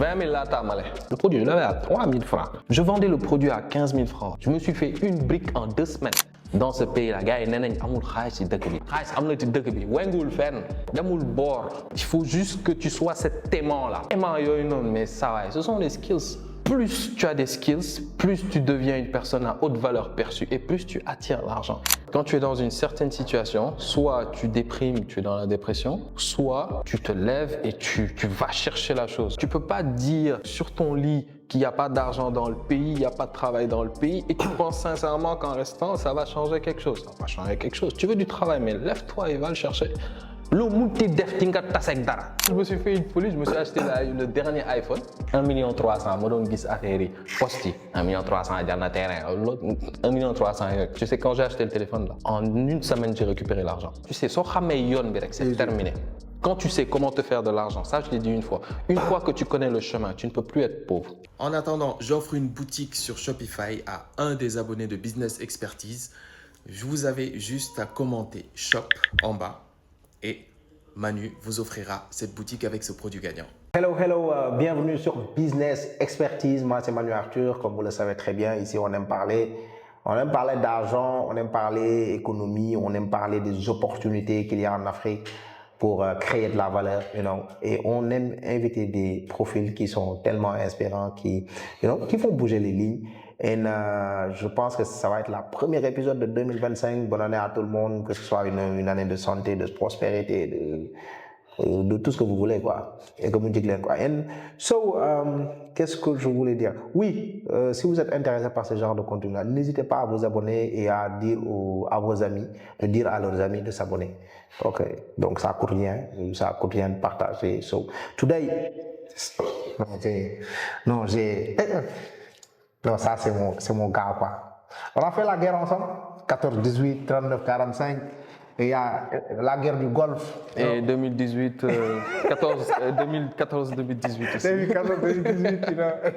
20 000 là, t'as malé. Le produit, je l'avais à 3 000 francs. Je vendais le produit à 15 000 francs. Je me suis fait une brique en 2 semaines. Dans ce pays-là, gars, il y a amul khalis ci dëkk bi. Khalis am na ci dëkk bi. Wengul fenn. Demul bor. Il faut juste que tu sois cet aimant-là. Aimant yooyu noonu, mais ça va. Ce sont des skills. Plus tu as des skills, plus tu deviens une personne à haute valeur perçue et plus tu attires l'argent. Quand tu es dans une certaine situation, soit tu déprimes, tu es dans la dépression, soit tu te lèves et tu vas chercher la chose. Tu peux pas dire sur ton lit qu'il n'y a pas d'argent dans le pays, il n'y a pas de travail dans le pays et tu penses sincèrement qu'en restant, ça va changer quelque chose. Ça va changer quelque chose. Tu veux du travail, mais lève-toi et va le chercher. Je me suis fait une folie, je me suis acheté le dernier iPhone, 1 300 000, je me suis dit posti, 1 300 000 dans terrain, 1 300 000. Tu sais, quand j'ai acheté le téléphone, là, en une semaine, j'ai récupéré l'argent. Tu sais, c'est terminé. Quand tu sais comment te faire de l'argent, ça je l'ai dit une fois que tu connais le chemin, tu ne peux plus être pauvre. En attendant, j'offre une boutique sur Shopify à un des abonnés de Business Expertise. Vous avez juste à commenter shop en bas et Manu vous offrira cette boutique avec ce produit gagnant. Hello, bienvenue sur Business Expertise. Moi, c'est Manu Arthur. Comme vous le savez très bien, ici, on aime parler d'argent, on aime parler économie, on aime parler des opportunités qu'il y a en Afrique pour créer de la valeur, et on aime inviter des profils qui sont tellement inspirants, qui font bouger les lignes. Et je pense que ça va être la première épisode de 2025. Bonne année à tout le monde, que ce soit une année de santé, de prospérité, de tout ce que vous voulez, quoi. Et comme on dit, quoi. And so, qu'est-ce que je voulais dire? Oui, si vous êtes intéressé par ce genre de contenu-là, n'hésitez pas à vous abonner et à dire à vos amis, de dire à leurs amis de s'abonner. Ok, donc ça coûte rien de partager. So, today, non, ça c'est mon gars, quoi. On a fait la guerre ensemble, 14, 18, 39, 45. Et il y a la guerre du Golfe. Et 2018, 2014-2018 aussi. 2014-2018,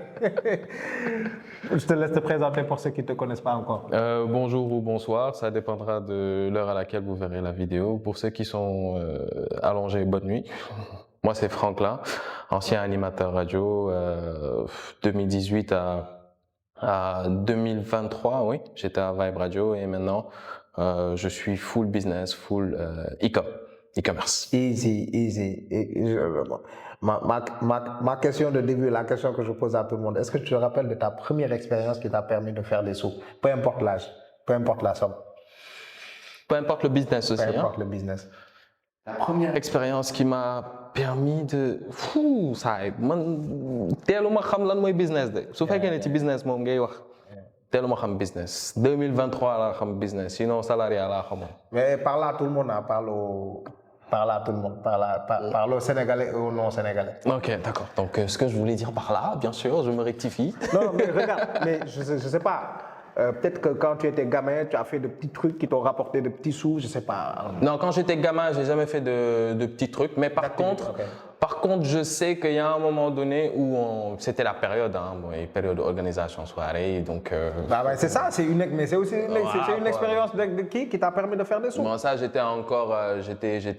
Je te laisse te présenter pour ceux qui ne te connaissent pas encore. Bonjour ou bonsoir, ça dépendra de l'heure à laquelle vous verrez la vidéo. Pour ceux qui sont allongés, bonne nuit. Moi, c'est Franklin, ancien animateur radio, 2018 à 2023, oui, j'étais à Vibe Radio et maintenant je suis full business, full e-commerce. Easy. Ma question de début, la question que je pose à tout le monde, est-ce que tu te rappelles de ta première expérience qui t'a permis de faire des sous? Peu importe l'âge, peu importe la somme. Peu importe le business aussi. Peu importe le business. La première expérience qui m'a permis de... ça teeluma xam lan mooy business de. Su fekkee ne ci business moom ngay wax. Teeluma xam business. 2023 laa xam business, sinon salariat laa xamoon. Mais parle à tout le monde, parle à tout le monde, parle aux Sénégalais et aux non-Sénégalais. Ok, d'accord. Donc ce que je voulais dire par là, bien sûr, je me rectifie. Non, mais regarde, mais je sais pas. Peut-être que quand tu étais gamin, tu as fait de petits trucs qui t'ont rapporté de petits sous, je sais pas. Non, quand j'étais gamin, j'ai jamais fait de petits trucs, mais par contre, je sais qu'il y a un moment donné où c'était la période, période d'organisation soirée, donc. C'est ça, mais c'est aussi une expérience qui t'a permis de faire des sous. Bon, ça, j'étais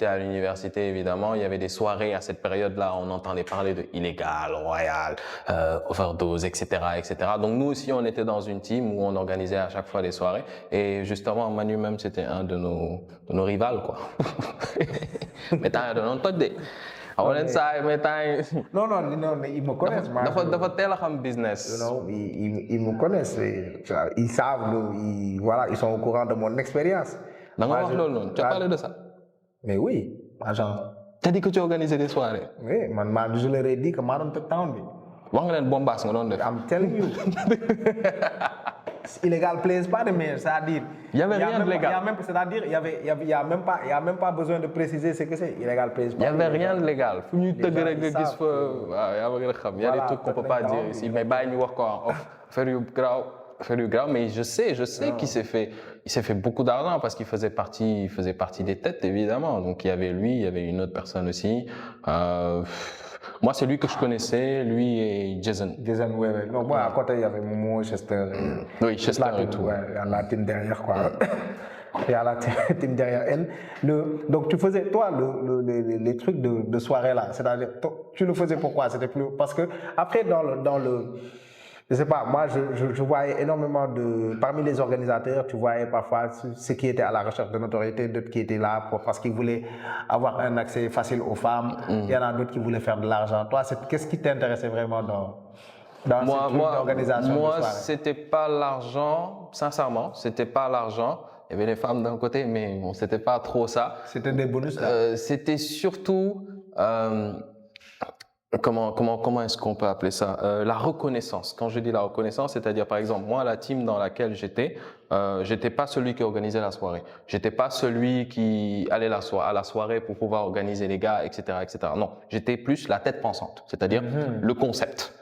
à l'université évidemment. Il y avait des soirées à cette période-là. On entendait parler de illégal, royal, overdose, etc., etc. Donc nous aussi, on était dans une team où on organisait à chaque fois des soirées. Et justement, Manu même, c'était un de nos rivales, quoi. Mais t'as de non des. Non, ils me connaissent. Dafa teel a xam business. Ils me connaissent. Ils savent, ils sont au courant de mon expérience. Tu as parlé de ça? Mais oui, agent. Tu as dit que tu organisais des soirées? Oui, je leur ai dit que je suis town. I'm telling you. Illégal plaise pas de mer, c'est-à-dire. Il y avait rien de légal. C'est-à-dire, il y a même pas besoin de préciser ce que c'est. Illégal plaise pas. Il y avait rien de légal. Il y a des trucs qu'on peut pas dire ici. Mais faire grave, mais je sais qu'il s'est fait beaucoup d'argent parce qu'il faisait partie des têtes évidemment. Donc il y avait lui, il y avait une autre personne aussi. Moi, c'est lui que je connaissais, lui et Jason. Jason, oui. Non, moi, à côté, il y avait Momo, Chester. Oui, Chester et tout. Ouais, la team derrière, quoi. Il y a la team derrière elle. Donc, tu faisais, toi, les trucs de soirée là, c'est-à-dire, tu le faisais pourquoi? C'était plus. Parce que, après, je sais pas, moi, je voyais énormément parmi les organisateurs, tu voyais parfois ceux qui étaient à la recherche de notoriété, d'autres qui étaient là parce qu'ils voulaient avoir un accès facile aux femmes. Il y en a d'autres qui voulaient faire de l'argent. Toi, qu'est-ce qui t'intéressait vraiment dans cette organisation de soirée? Moi, c'était pas l'argent, sincèrement, c'était pas l'argent. Il y avait les femmes d'un côté, mais bon, c'était pas trop ça. C'était des bonus là. C'était surtout comment est-ce qu'on peut appeler ça, la reconnaissance. Quand je dis la reconnaissance, c'est-à-dire par exemple moi la team dans laquelle j'étais pas celui qui organisait la soirée, j'étais pas celui qui allait à la soirée pour pouvoir organiser les gars, etc., etc. Non, j'étais plus la tête pensante, c'est-à-dire le concept.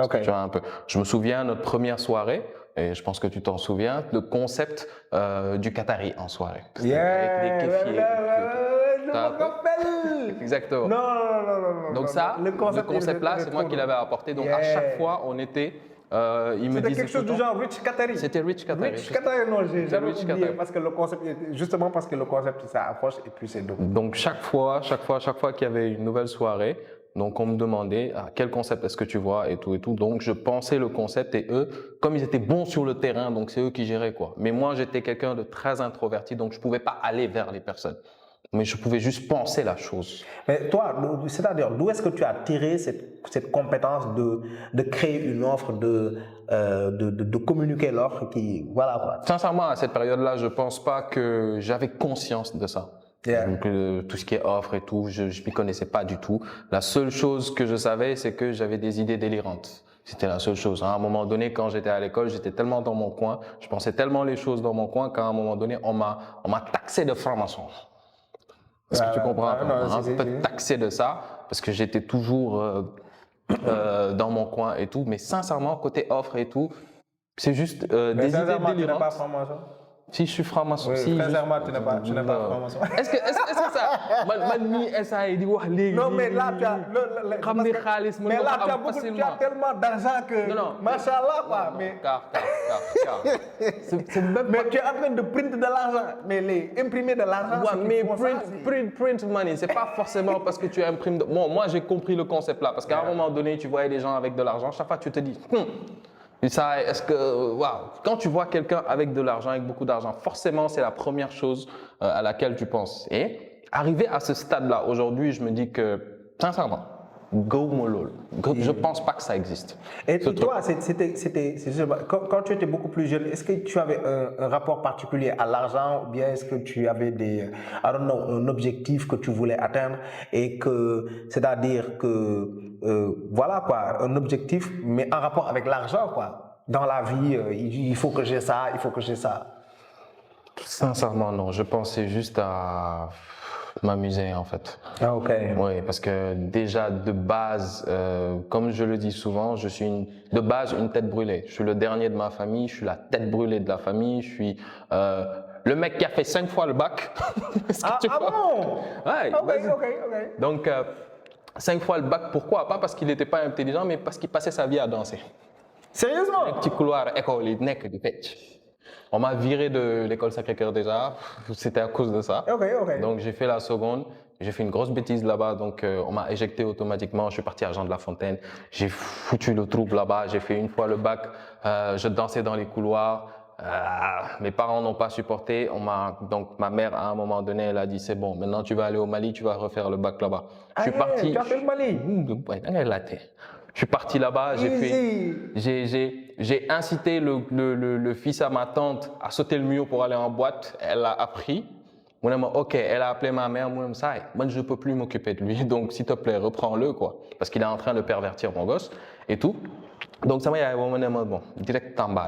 Ok. Tu vois un peu. Je me souviens notre première soirée. Et je pense que tu t'en souviens, le concept du Qatari en soirée. Yeah, avec les kéfiers. je me rappelle. Exactement. Non. Donc ça, le concept là, c'est moi qui l'avais apporté. Donc à chaque fois, on était, il me disait quelque chose du genre Rich Qatari. C'était Rich Qatari. Rich Qatari, non, j'ai jamais Rich oublié Qatari. parce que le concept, justement parce que le concept, ça approche et puis c'est dope. Donc chaque fois qu'il y avait une nouvelle soirée, donc on me demandait quel concept est-ce que tu vois et tout. Donc je pensais le concept et eux, comme ils étaient bons sur le terrain, donc c'est eux qui géraient quoi. Mais moi j'étais quelqu'un de très introverti, donc je pouvais pas aller vers les personnes. Mais je pouvais juste penser la chose. Mais toi, c'est-à-dire, d'où est-ce que tu as tiré cette compétence de créer une offre, de communiquer l'offre qui, voilà quoi. Sincèrement, à cette période-là, je pense pas que j'avais conscience de ça. Yeah. Donc, tout ce qui est offre et tout, je m'y connaissais pas du tout. La seule chose que je savais, c'est que j'avais des idées délirantes. C'était la seule chose. À un moment donné, quand j'étais à l'école, j'étais tellement dans mon coin, je pensais tellement les choses dans mon coin qu'à un moment donné, on m'a taxé de franc-maçon. Est-ce que tu comprends un peu? On m'a un peu taxé de ça parce que j'étais toujours dans mon coin et tout. Mais sincèrement, côté offre et tout, c'est juste des idées délirantes. Tu n'es pas franc-maçon? Si je suis franc-maçon. Oui, si sincèrement, tu n'es pas franc-maçon. Est-ce que ça non mais là tu as mais là tu as tellement d'argent que machallah quoi. Mais mais tu es en train de print de l'argent, mais imprimer de l'argent. Ouais, mais print money, c'est pas forcément parce que tu imprimes. Bon, moi j'ai compris le concept là parce qu'à un moment donné, tu voyais des gens avec de l'argent, chaque fois tu te dis. Ça, est-ce que, waouh, quand tu vois quelqu'un avec de l'argent, avec beaucoup d'argent, forcément, c'est la première chose à laquelle tu penses. Et arrivé à ce stade-là, aujourd'hui, je me dis que, sincèrement, go molol. Je pense pas que ça existe. Et toi, quand tu étais beaucoup plus jeune, est-ce que tu avais un rapport particulier à l'argent ou bien est-ce que tu avais un objectif que tu voulais atteindre et que, c'est-à-dire que, voilà quoi, un objectif, mais en rapport avec l'argent quoi. Dans la vie, il faut que j'ai ça, il faut que j'ai ça. Sincèrement, non. Je pensais juste à m'amuser en fait. Ah, ok. Oui, parce que déjà de base, comme je le dis souvent, je suis de base une tête brûlée. Je suis le dernier de ma famille, je suis la tête brûlée de la famille, je suis le mec qui a fait 5 fois le bac. Bon? Ouais. Ok. Donc 5 fois le bac, pourquoi? Pas parce qu'il n'était pas intelligent, mais parce qu'il passait sa vie à danser. Sérieusement? Un petit couloir école, il n'est que du fetch. On m'a viré de l'école Sacré-Cœur déjà, c'était à cause de ça. Ok. Donc j'ai fait la seconde, j'ai fait une grosse bêtise là-bas, donc on m'a éjecté automatiquement, je suis parti à Jean de la Fontaine, j'ai foutu le trouble là-bas, j'ai fait une fois le bac, je dansais dans les couloirs, mes parents n'ont pas supporté, donc ma mère à un moment donné elle a dit c'est bon, maintenant tu vas aller au Mali, tu vas refaire le bac là-bas. Je suis parti. Tu as fait le Mali? Je suis parti là-bas, j'ai incité le fils à ma tante à sauter le mur pour aller en boîte. Elle a appris. Ok, elle a appelé ma mère. Moi, je ne peux plus m'occuper de lui. Donc, s'il te plaît, reprends-le, quoi. Parce qu'il est en train de pervertir mon gosse et tout. Donc, ça m'a dit, bon, direct Tamba,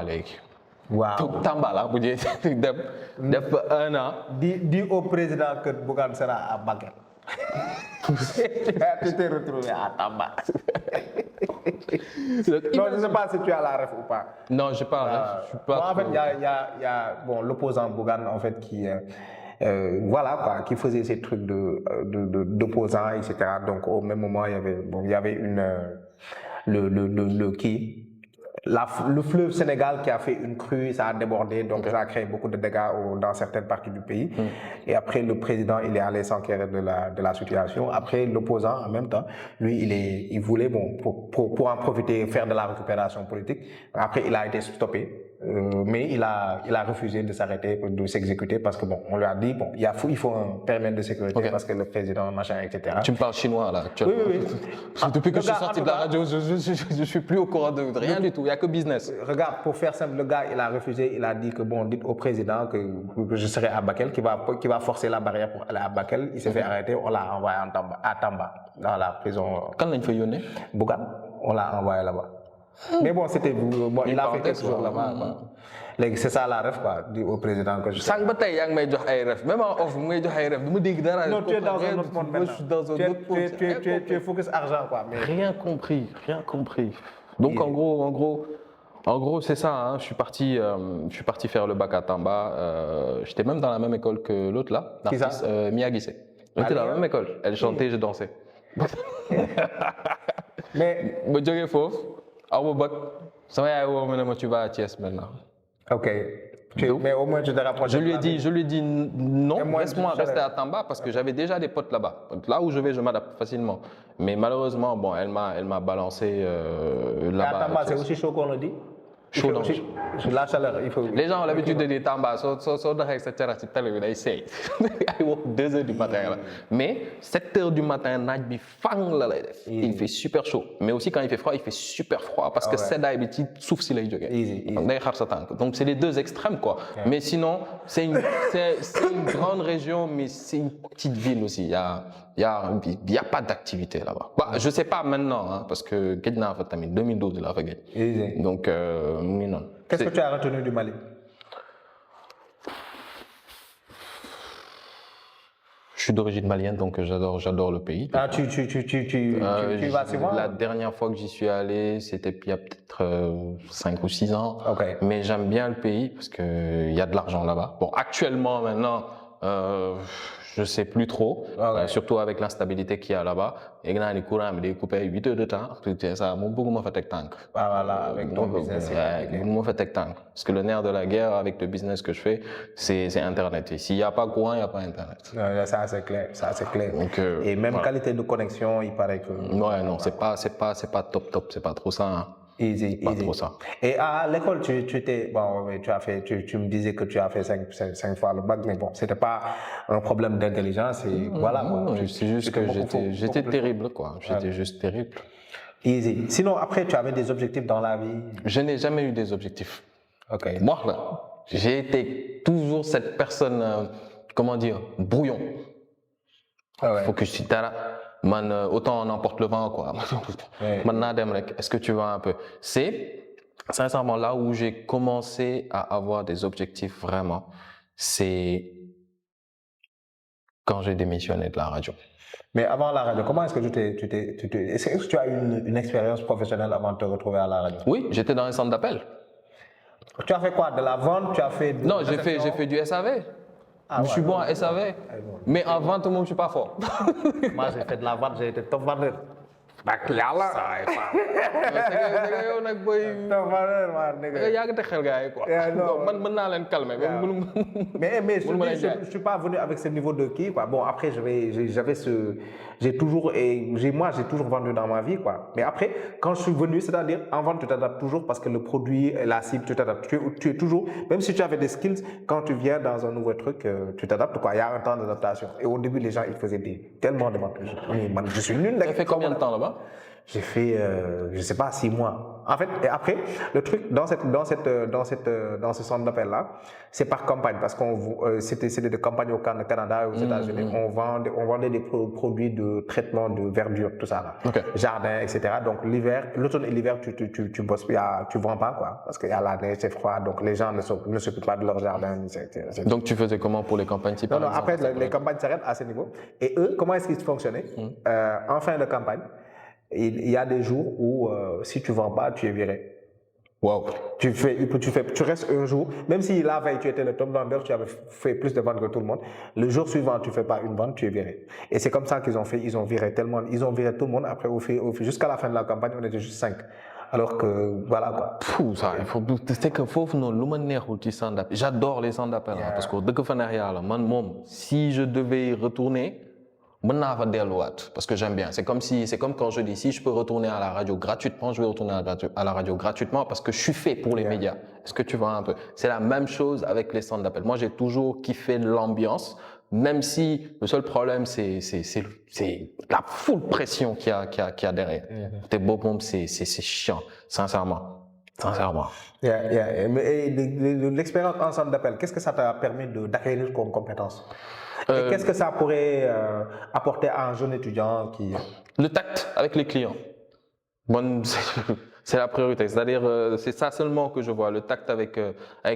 Wow. Tamba, là, vous dites, depuis 1 an. Dis au président que Bougane sera à Baguette. Tu t'es retrouvé à Tamba. Non, je ne sais pas si tu as la ref ou pas. Non, je n'ai pas la ref. En fait, il y a l'opposant Bougane, en fait, qui voilà quoi, qui faisait ces trucs d'opposants, etc. Donc au même moment, il y avait le fleuve Sénégal qui a fait une crue, ça a débordé, donc ça a créé beaucoup de dégâts dans certaines parties du pays. Et après, le président, il est allé s'enquérir de la situation. Après, l'opposant, en même temps, lui, il voulait, bon, pour en profiter, faire de la récupération politique. Après, il a été stoppé. Mais il a refusé de s'arrêter, de s'exécuter parce que bon, on lui a dit bon, il faut un périmètre de sécurité parce que le président, machin, etc. Tu me parles chinois là actuellement. Oui. Depuis que je suis sorti de la radio, je suis plus au courant de rien du tout. Il n'y a que business. Regarde, pour faire simple, le gars, il a refusé. Il a dit que bon, dites au président que je serai à Bakel, qui va forcer la barrière pour aller à Bakel. Il s'est fait arrêter. On l'a envoyé à Tamba, dans la prison. Quand il faut y aller? Bougane, on l'a envoyé là-bas. Mais bon, c'était bon, il a fait quelque chose là-bas. C'est ça la ref, quoi, dit au président que je sais. Même en off, non, tu es dans un autre monde maintenant. Tu es focus argent, quoi. Mais... Rien compris. Donc en gros, c'est ça. Hein. Je suis parti faire le bac à Tamba. J'étais même dans la même école que l'autre là. Qui ça? Mia Guissé. On était dans la même école. Elle chantait, je dansais. Mais tu vas à Thiès maintenant. Ok. Mais au moins tu te rapproches. Je lui ai dit non, laisse-moi rester à Tamba parce que j'avais déjà des potes là-bas. Là où je vais, je m'adapte facilement. Mais malheureusement, bon, elle m'a balancé là-bas. À Tamba, c'est aussi chaud qu'on le dit. Chaud dans la chaleur, il faut. Les gens ont l'habitude de dire Tamba, c'est tellement ils essayent. Ils vont 2h du matin là. Mais 7h du matin, il fait super chaud. Mais aussi quand il fait froid, il fait super froid parce que c'est d'ailleurs petit souffle si les donc c'est les deux extrêmes quoi. Mais sinon, c'est une grande région, mais c'est une petite ville aussi. Il y a pas d'activité là-bas. Bah, je sais pas maintenant hein, parce que 2012 là, donc non. Qu'est-ce que tu as retenu du Mali? Je suis d'origine malienne, donc j'adore le pays. Ah, tu vas souvent? La dernière fois que j'y suis allé, c'était il y a peut-être 5 ou 6 ans. Okay. Mais j'aime bien le pays parce qu'il y a de l'argent là-bas. Bon, actuellement, maintenant, je sais plus trop, surtout avec l'instabilité qu'il y a là-bas. Et quand les courants me découpent 8 heures de temps, ça m'a beaucoup fait tank. Ah voilà, avec ton business. Beaucoup fait tank. Parce que le nerf de la guerre avec le business que je fais, c'est Internet. Et s'il n'y a pas courant, il n'y a pas Internet. Ça c'est clair, Donc, et même voilà. Qualité de connexion, il paraît que. Ouais, non, c'est pas top, c'est pas trop ça. Hein. Easy. Trop ça. Et à l'école, tu me disais que tu as fait 5 fois le bac, mais bon, c'était pas un problème d'intelligence et voilà. Non, c'est juste que j'étais terrible, quoi. J'étais juste terrible. Easy. Sinon, après, tu avais des objectifs dans la vie? Je n'ai jamais eu des objectifs. Ok. Moi, là, j'ai été toujours cette personne, brouillon. Focus sur terre. Man, autant on emporte le vent, quoi. Est-ce que tu vois un peu? C'est sincèrement là où j'ai commencé à avoir des objectifs vraiment. C'est quand j'ai démissionné de la radio. Mais avant la radio, comment est-ce que est-ce que tu as eu une expérience professionnelle avant de te retrouver à la radio? Oui, j'étais dans un centre d'appel. Tu as fait quoi? De la vente? Tu as fait Non, j'ai fait du SAV. Je suis bon à SAV, mais en vente, moi, je ne suis pas fort. Moi, j'ai fait de la vente, j'ai été top vendeur. Mais je suis pas venu avec ce niveau de qui, quoi. Bon, après, j'ai toujours vendu dans ma vie, quoi. Mais après, quand je suis venu, c'est-à-dire, en vente, tu t'adaptes toujours parce que le produit, la cible, tu t'adaptes. Tu es toujours, même si tu avais des skills, quand tu viens dans un nouveau truc, tu t'adaptes, quoi. Il y a un temps d'adaptation. Et au début, les gens, ils faisaient tellement de ventes. Je suis nul. Tu as fait combien de temps là-bas? J'ai fait, je sais pas, 6 mois. En fait, et après, le truc dans ce centre d'appel là, c'est par campagne parce c'était des campagnes au Canada et aux États-Unis. On vendait des produits de traitement de verdure, tout ça là, jardin, etc. Donc l'automne et l'hiver, tu bosses, tu vends pas quoi, parce qu'il y a la neige, c'est froid, donc les gens ne s'occupent pas de leur jardin, etc. Donc tu faisais comment pour les campagnes? Non, après les campagnes s'arrêtent à ce niveau. Et eux, comment est-ce qu'ils fonctionnaient? En fin de campagne, il y a des jours où si tu vends pas, tu es viré. Wow. Tu restes un jour, même si la veille tu étais le top vendeur, tu avais fait plus de ventes que tout le monde. Le jour suivant, tu fais pas une vente, tu es viré. Et c'est comme ça qu'ils ont fait. Ils ont viré tout le monde. Après, jusqu'à la fin de la campagne, on était juste 5 alors que voilà quoi. Ça, c'est que foofu noonu lu ma neexul ci centre d'appel j'adore les centres d'appel parce que dëgg fa neex yàlla man moom si je devais y retourner mën naa fa delluwaat parce que j'aime bien c'est comme quand je dis si je peux retourner à la radio gratuitement je vais retourner à la radio gratuitement parce que je suis fait pour les médias. Est-ce que tu vois un peu? C'est la même chose avec les centres d'appel. Moi j'ai toujours kiffé l'ambiance même si le seul problème c'est la full pression qu'il y a derrière. T'es beau moom c'est chiant sincèrement. Mais l'expérience en centre d'appel, qu'est-ce que ça t'a permis d'acquérir comme compétence? Et qu'est-ce que ça pourrait apporter à un jeune étudiant qui... Le tact avec les clients. Bon, c'est la priorité. C'est-à-dire, c'est ça seulement que je vois, le tact avec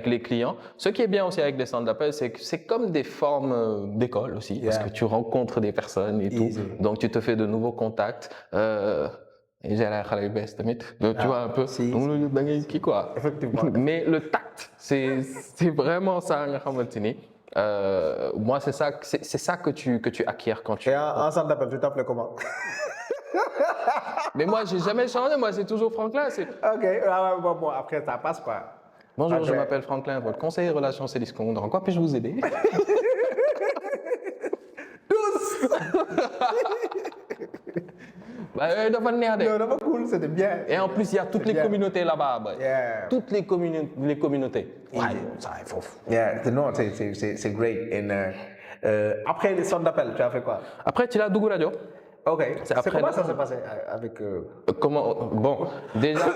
les clients. Ce qui est bien aussi avec les centres d'appel, c'est que c'est comme des formes d'école aussi, parce que tu rencontres des personnes et tout. Donc, tu te fais de nouveaux contacts. Et j'ai la xale yu bees tamit. Donc, tu vois un peu. Donc, da ngay kii quoi. Effectivement. Mais le tact, c'est vraiment ça nga xamante ni. Moi, c'est ça que tu acquiers quand tu. Et en centre d'appel, tu t'appelais comment? Mais moi, j'ai jamais changé. Moi, c'est toujours Franklin. Ok, bon, après, ça passe pas. Bonjour, Okay. Je m'appelle Franklin, votre conseiller relations Céliscon. En quoi puis-je vous aider? Tous. Non, dafa cool, c'était bien. Et en plus, il y a toutes les communautés là-bas. Toutes les communautés. Ouais, ça, il faut. Non, c'est great. Après les centres d'appel, tu as fait quoi? Après, tu l'as Dougou Radio. Ok. Après, comment ça s'est passé avec... Comment? Bon, déjà,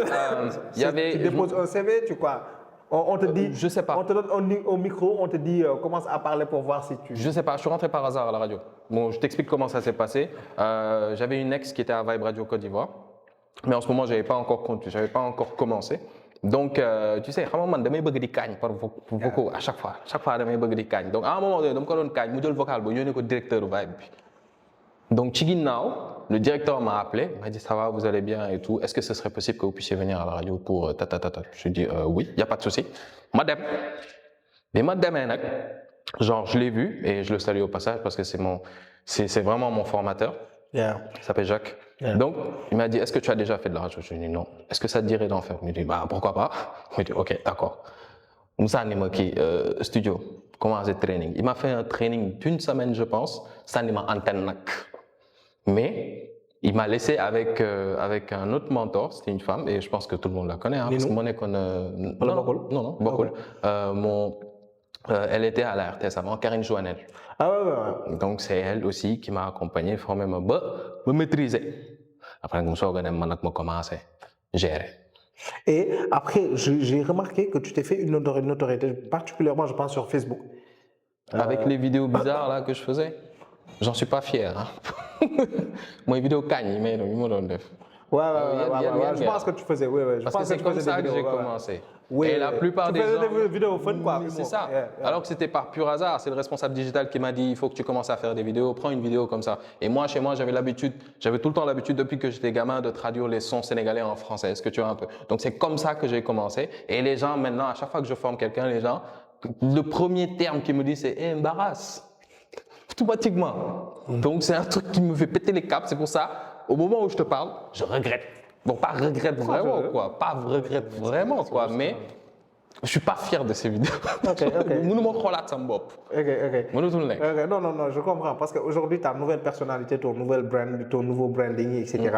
il y avait... Tu déposes un CV, tu quoi? On te dit... Je sais pas. On te donne au micro, on te dit commence à parler pour voir si tu... Je sais pas, je suis rentré par hasard à la radio. Bon, je t'explique comment ça s'est passé. J'avais une ex qui était à Vibe Radio Côte d'Ivoire. Mais en ce moment, j'avais pas encore commencé. Donc, tu sais, xam nga man damay bëgg di kaañ par vocaux à chaque fois damay bëgg di kaañ. Donc, à un moment donné, dama ko doon kaañ mu jël vocal ba yónnee ko directeur Vibe bi. Donc, ci ginnaaw, le directeur m'a appelé, m'a dit ça va, vous allez bien et tout. Est-ce que ce serait possible que vous puissiez venir à la radio pour ta. Je lui dis oui, il y a pas de souci. Ma dem. Mais ma demee nag, genre je l'ai vu et je le salue au passage parce que c'est vraiment mon formateur. Yeah. Il s'appelle Jacques. Yeah. Donc, il m'a dit, est-ce que tu as déjà fait de la radio? Je lui ai dit non. Est-ce que ça te dirait d'en faire? Il m'a dit, bah, pourquoi pas? Il m'a dit, ok, d'accord. Moussa Nimaki, studio, commencé training. Il m'a fait un training d'une semaine, je pense. Ça m'a antenne. Mais, il m'a laissé avec un autre mentor, c'était une femme, et je pense que tout le monde la connaît, hein, parce que mon école, non, Bokul. Elle était à la RTS avant, Karine Joannel. Ah ouais. Donc c'est elle aussi qui m'a accompagné, formé me maîtriser. Après, je me commencé à gérer. Et après, j'ai remarqué que tu t'es fait une notoriété, particulièrement, je pense, sur Facebook. Avec les vidéos bizarres là que je faisais, j'en suis pas fier. Hein. Moi, les vidéos cagne, mais ils m'ont donné. Ouais. Je pense que tu faisais, Parce que c'est comme ça que j'ai commencé. Oui, et la plupart des gens... Tu faisais des vidéos fun, quoi. C'est ça. Alors que c'était par pur hasard. C'est le responsable digital qui m'a dit, il faut que tu commences à faire des vidéos, prends une vidéo comme ça. Et moi, chez moi, j'avais tout le temps l'habitude, depuis que j'étais gamin, de traduire les sons sénégalais en français. Est-ce que tu vois un peu? Donc c'est comme ça que j'ai commencé. Et les gens, maintenant, à chaque fois que je forme quelqu'un, les gens, le premier terme qu'ils me disent, c'est embarrasse. Automatiquement. Donc c'est un truc qui me fait péter les câbles. C'est pour ça, au moment où je te parle, je regrette. Bon, pas regrette vraiment, quoi. Pas regrette vraiment, quoi. Mais je suis pas fier de ces vidéos. Ok. Nous montrons là ça me bop. Ok. Non, je comprends. Parce qu'aujourd'hui, ta nouvelle personnalité, ton nouveau branding, etc.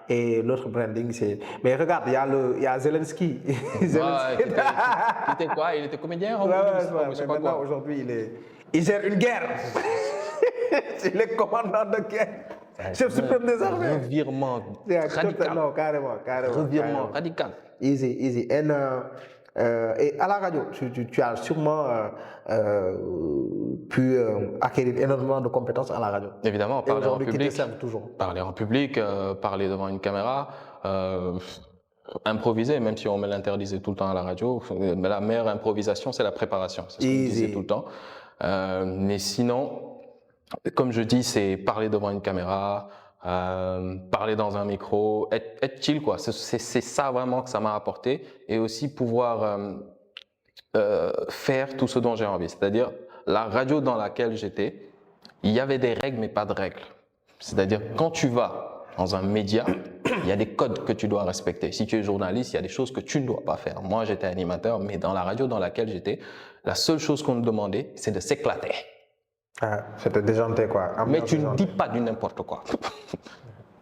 Et l'autre branding, c'est... Mais regarde, il y a Zelensky. Il était quoi? Il était comédien? Mais maintenant, aujourd'hui, il gère une guerre. Il est commandant de guerre. Chef suprême des armées. Revirement radical. Non, carrément. Revirement radical. Easy. Et à la radio, tu as sûrement pu acquérir énormément de compétences à la radio. Évidemment, parler en public. Qui te servent toujours. Parler en public, parler devant une caméra, improviser, même si on me l'interdisait tout le temps à la radio. Mais la meilleure improvisation, c'est la préparation. C'est ce qu'on disait tout le temps. Mais sinon, comme je dis, c'est parler devant une caméra, parler dans un micro, être chill, quoi. C'est ça vraiment que ça m'a apporté. Et aussi pouvoir faire tout ce dont j'ai envie. C'est-à-dire, la radio dans laquelle j'étais, il y avait des règles, mais pas de règles. C'est-à-dire, quand tu vas dans un média, il y a des codes que tu dois respecter. Si tu es journaliste, il y a des choses que tu ne dois pas faire. Moi, j'étais animateur, mais dans la radio dans laquelle j'étais, la seule chose qu'on nous demandait, c'est de s'éclater. Ah, c'était déjanté, quoi. Mais tu ne dis pas du n'importe quoi.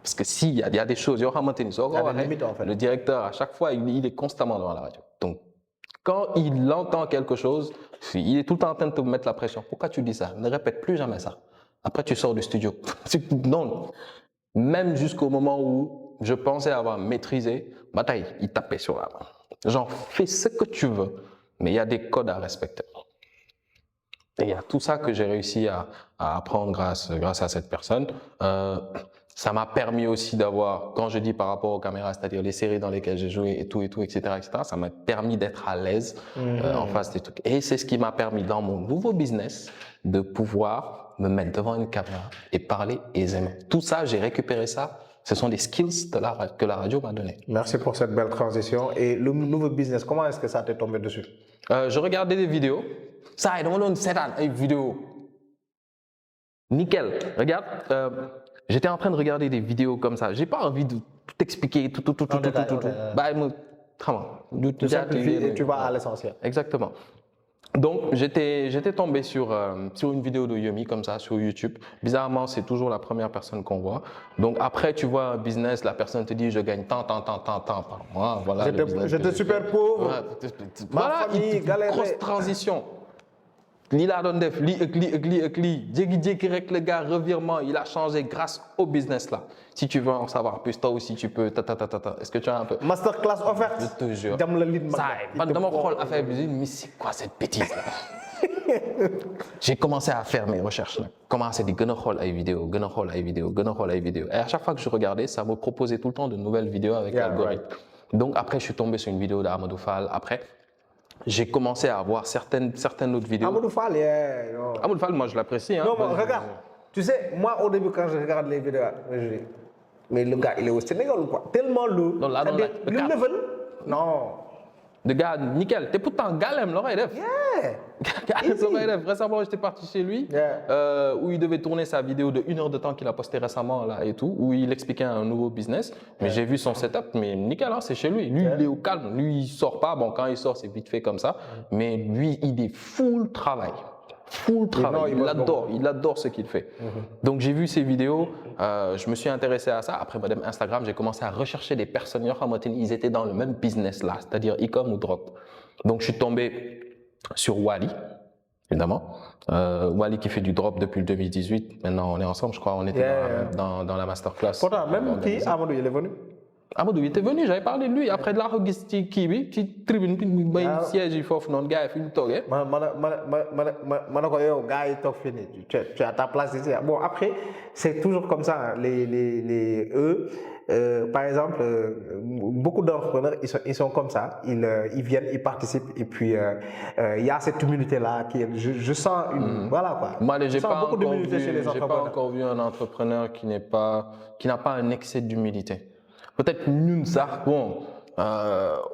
Parce que s'il y a des choses, le directeur, à chaque fois, il est constamment dans la radio. Donc, quand il entend quelque chose, il est tout le temps en train de te mettre la pression. Pourquoi tu dis ça? Ne répète plus jamais ça. Après, tu sors du studio. Non. Même jusqu'au moment où je pensais avoir maîtrisé, bataille, il tapait sur la main. Genre, fais ce que tu veux, mais il y a des codes à respecter. Et il y a tout ça que j'ai réussi à apprendre grâce à cette personne. Ça m'a permis aussi d'avoir, quand je dis par rapport aux caméras, c'est-à-dire les séries dans lesquelles j'ai joué et tout, etc., ça m'a permis d'être à l'aise en face des trucs. Et c'est ce qui m'a permis dans mon nouveau business de pouvoir me mettre devant une caméra et parler aisément. Tout ça, j'ai récupéré ça. Ce sont des skills que la radio m'a donné. Merci pour cette belle transition. Et le nouveau business, comment est-ce que ça t'est tombé dessus? Je regardais des vidéos. Ça, il y a 7 ans, une vidéo. Nickel. Regarde. J'étais en train de regarder des vidéos comme ça. J'ai pas envie de tout expliquer, tout. Bah, Tu simplifies et tu vas à l'essentiel. Exactement. Donc, j'étais tombé sur une vidéo de Yomi comme ça sur YouTube. Bizarrement, c'est toujours la première personne qu'on voit. Donc, après, tu vois un business, la personne te dit je gagne tant par mois. Voilà. J'étais super pauvre. Voilà, ma famille galérait. Grosse transition. Li la doon def, li ak li. Jékki-jékki rek le gars, revirement, il a changé grâce au business là. Si tu veux en savoir plus, toi aussi tu peux. Est-ce que tu as un peu. Masterclass offerte. Je te jure. Ça, dama xool affaire bi, mais c'est quoi cette bêtise là? J'ai commencé à faire mes recherches là. Commencé di gën a xool ay vidéos, gën a xool ay vidéos. Et à chaque fois que je regardais, ça me proposait tout le temps de nouvelles vidéos avec l'algorithme. Right. Donc après, je suis tombé sur une vidéo d'Amadou Fall. Après, j'ai commencé à voir certaines autres vidéos. Amadou Fall, Amadou Fall, moi je l'apprécie. Hein, non, mais regarde, tu sais, moi au début quand je regarde les vidéos, je dis, mais le gars il est au Sénégal ou quoi? Tellement lourd. Non, là, le level, non. Le gars, nickel. T'es pourtant Galem, l'aurait def. Yeah. Récemment, j'étais parti chez lui, où il devait tourner sa vidéo de 1 heure de temps qu'il a posté récemment là et tout, où il expliquait un nouveau business. Mais j'ai vu son setup, mais nickel, hein, c'est chez lui. Lui, il est au calme. Lui, il sort pas. Bon, quand il sort, c'est vite fait comme ça. Mais lui, il est full travail. Il adore ce qu'il fait. Donc j'ai vu ces vidéos, je me suis intéressé à ça. Après madame Instagram, j'ai commencé à rechercher des personnes ils étaient dans le même business là, c'est-à-dire e-com ou drop. Donc je suis tombé sur Wally, évidemment. Wally qui fait du drop depuis le 2018. Maintenant on est ensemble, je crois. On était dans la masterclass. Pourtant, même qui Amadou, il est venu. Amadou, il était venu, j'avais parlé de lui. Après de la gis ci kii bi ci tribune bi siège yi foofu noonu gars yi fi ñu toogee. Ma ko yow gars yi toog fii nii tu as ta place ici. Bon après c'est toujours comme ça eux par exemple beaucoup d'entrepreneurs ils sont comme ça, ils viennent, ils participent et puis il y a cette humilité là qui je sens voilà quoi. Moi j'ai pas encore vu un entrepreneur qui n'a pas un excès d'humilité. Peut-être nous, ça, bon,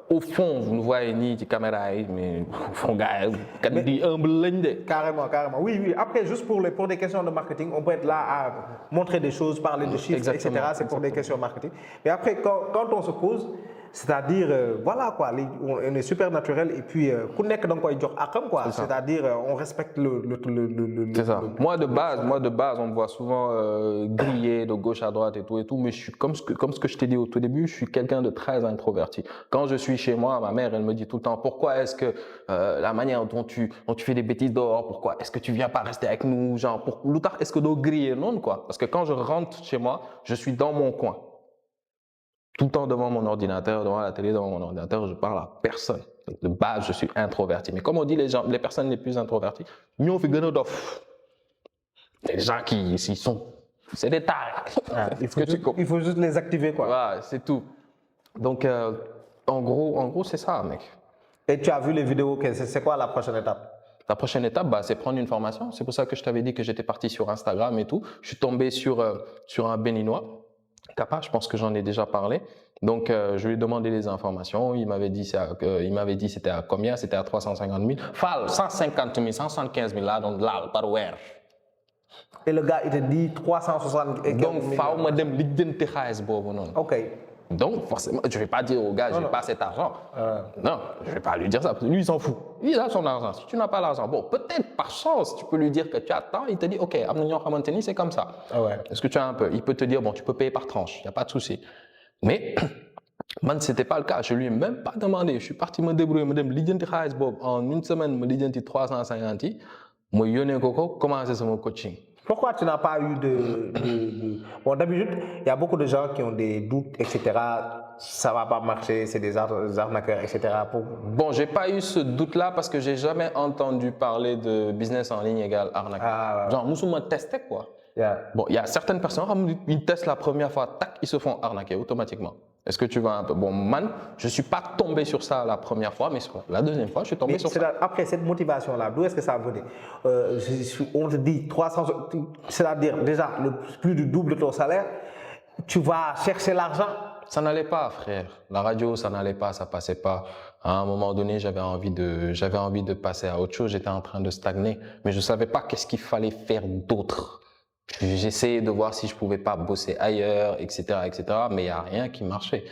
au fond, vous ne voyez ni des caméras, mais au fond, gars, carrément. Oui. Après, juste pour des questions de marketing, on peut être là à montrer des choses, parler de chiffres, etc. C'est pour des questions de marketing. Mais après, quand on se pose, c'est-à-dire, voilà quoi, on est super naturel et puis, c'est-à-dire, on respecte le. C'est ça. Moi de base, on me voit souvent griller de gauche à droite et tout, mais je suis comme ce que je t'ai dit au tout début, je suis quelqu'un de très introverti. Quand je suis chez moi, ma mère, elle me dit tout le temps, pourquoi est-ce que la manière dont tu fais des bêtises dehors, pourquoi est-ce que tu viens pas rester avec nous, genre, est-ce que dois griller, non quoi? Parce que quand je rentre chez moi, je suis dans mon coin. Tout le temps devant mon ordinateur, devant la télé, devant mon ordinateur, je parle à personne. De base, je suis introverti. Mais comme on dit, les personnes les plus introverties, nous on fait gagner d'offres. Les gens c'est des tarés. Il faut juste les activer quoi. Voilà, c'est tout. Donc, en gros, c'est ça, mec. Et tu as vu les vidéos, c'est quoi la prochaine étape? La prochaine étape, c'est prendre une formation. C'est pour ça que je t'avais dit que j'étais parti sur Instagram et tout. Je suis tombé sur un Béninois. Kappa, je pense que j'en ai déjà parlé. Donc, je lui ai demandé les informations. Il m'avait dit c'était à combien? C'était à 350 000. Fall, 150 000, 175 000 là, donc là, par where. Et le gars, il te dit 360 000. Donc, faut me dem lijjanti xaalis boobu noonu. Ok. Donc, forcément, je ne vais pas dire au gars, je n'ai pas cet argent. Non, je ne vais pas lui dire ça, parce que lui, il s'en fout. Il a son argent. Si tu n'as pas l'argent, bon, peut-être par chance, tu peux lui dire que tu as tant, il te dit, OK, Amnon Hamanteni, c'est comme ça. Est-ce que tu as un peu? Il peut te dire, bon, tu peux payer par tranche, il n'y a pas de souci. Mais, man, ce n'était pas le cas. Je ne lui ai même pas demandé. Je suis parti me débrouiller, madame, l'identi Khalis Bob, en une semaine, me l'identi 350, moi, yone koko, commencer mon coaching. Pourquoi tu n'as pas eu Bon, d'habitude, il y a beaucoup de gens qui ont des doutes, etc. Ça ne va pas marcher, c'est des arnaqueurs, etc. Bon, je n'ai pas eu ce doute-là parce que je n'ai jamais entendu parler de business en ligne égale arnaque. Genre, nous sommes testés, quoi. Bon, il y a certaines personnes, ils testent la première fois, tac, ils se font arnaquer automatiquement. Est-ce que tu vas un peu? Bon, man, je ne suis pas tombé sur ça la première fois, mais sur la deuxième fois, je suis tombé sur ça. Après, cette motivation-là, d'où est-ce que ça venait? On te dit 300, c'est-à-dire déjà plus du double de ton salaire, tu vas chercher l'argent. Ça n'allait pas, frère. La radio, ça n'allait pas, ça passait pas. À un moment donné, j'avais envie de passer à autre chose. J'étais en train de stagner, mais je ne savais pas qu'est-ce qu'il fallait faire d'autre. J'essayais de voir si je pouvais pas bosser ailleurs, etc., mais il n'y a rien qui marchait.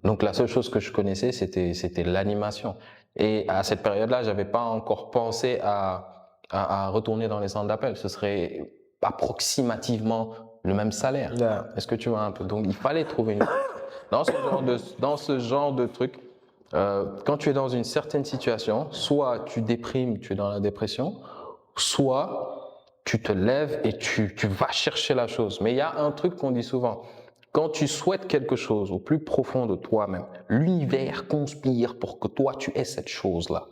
Donc la seule chose que je connaissais, c'était l'animation. Et à cette période-là, j'avais pas encore pensé à retourner dans les centres d'appel. Ce serait approximativement le même salaire. Est-ce que tu vois un peu? Donc il fallait trouver une... Dans ce genre de truc, quand tu es dans une certaine situation, soit tu déprimes, tu es dans la dépression, soit tu te lèves et tu vas chercher la chose. Mais il y a un truc qu'on dit souvent. Quand tu souhaites quelque chose au plus profond de toi-même, l'univers conspire pour que toi, tu aies cette chose-là.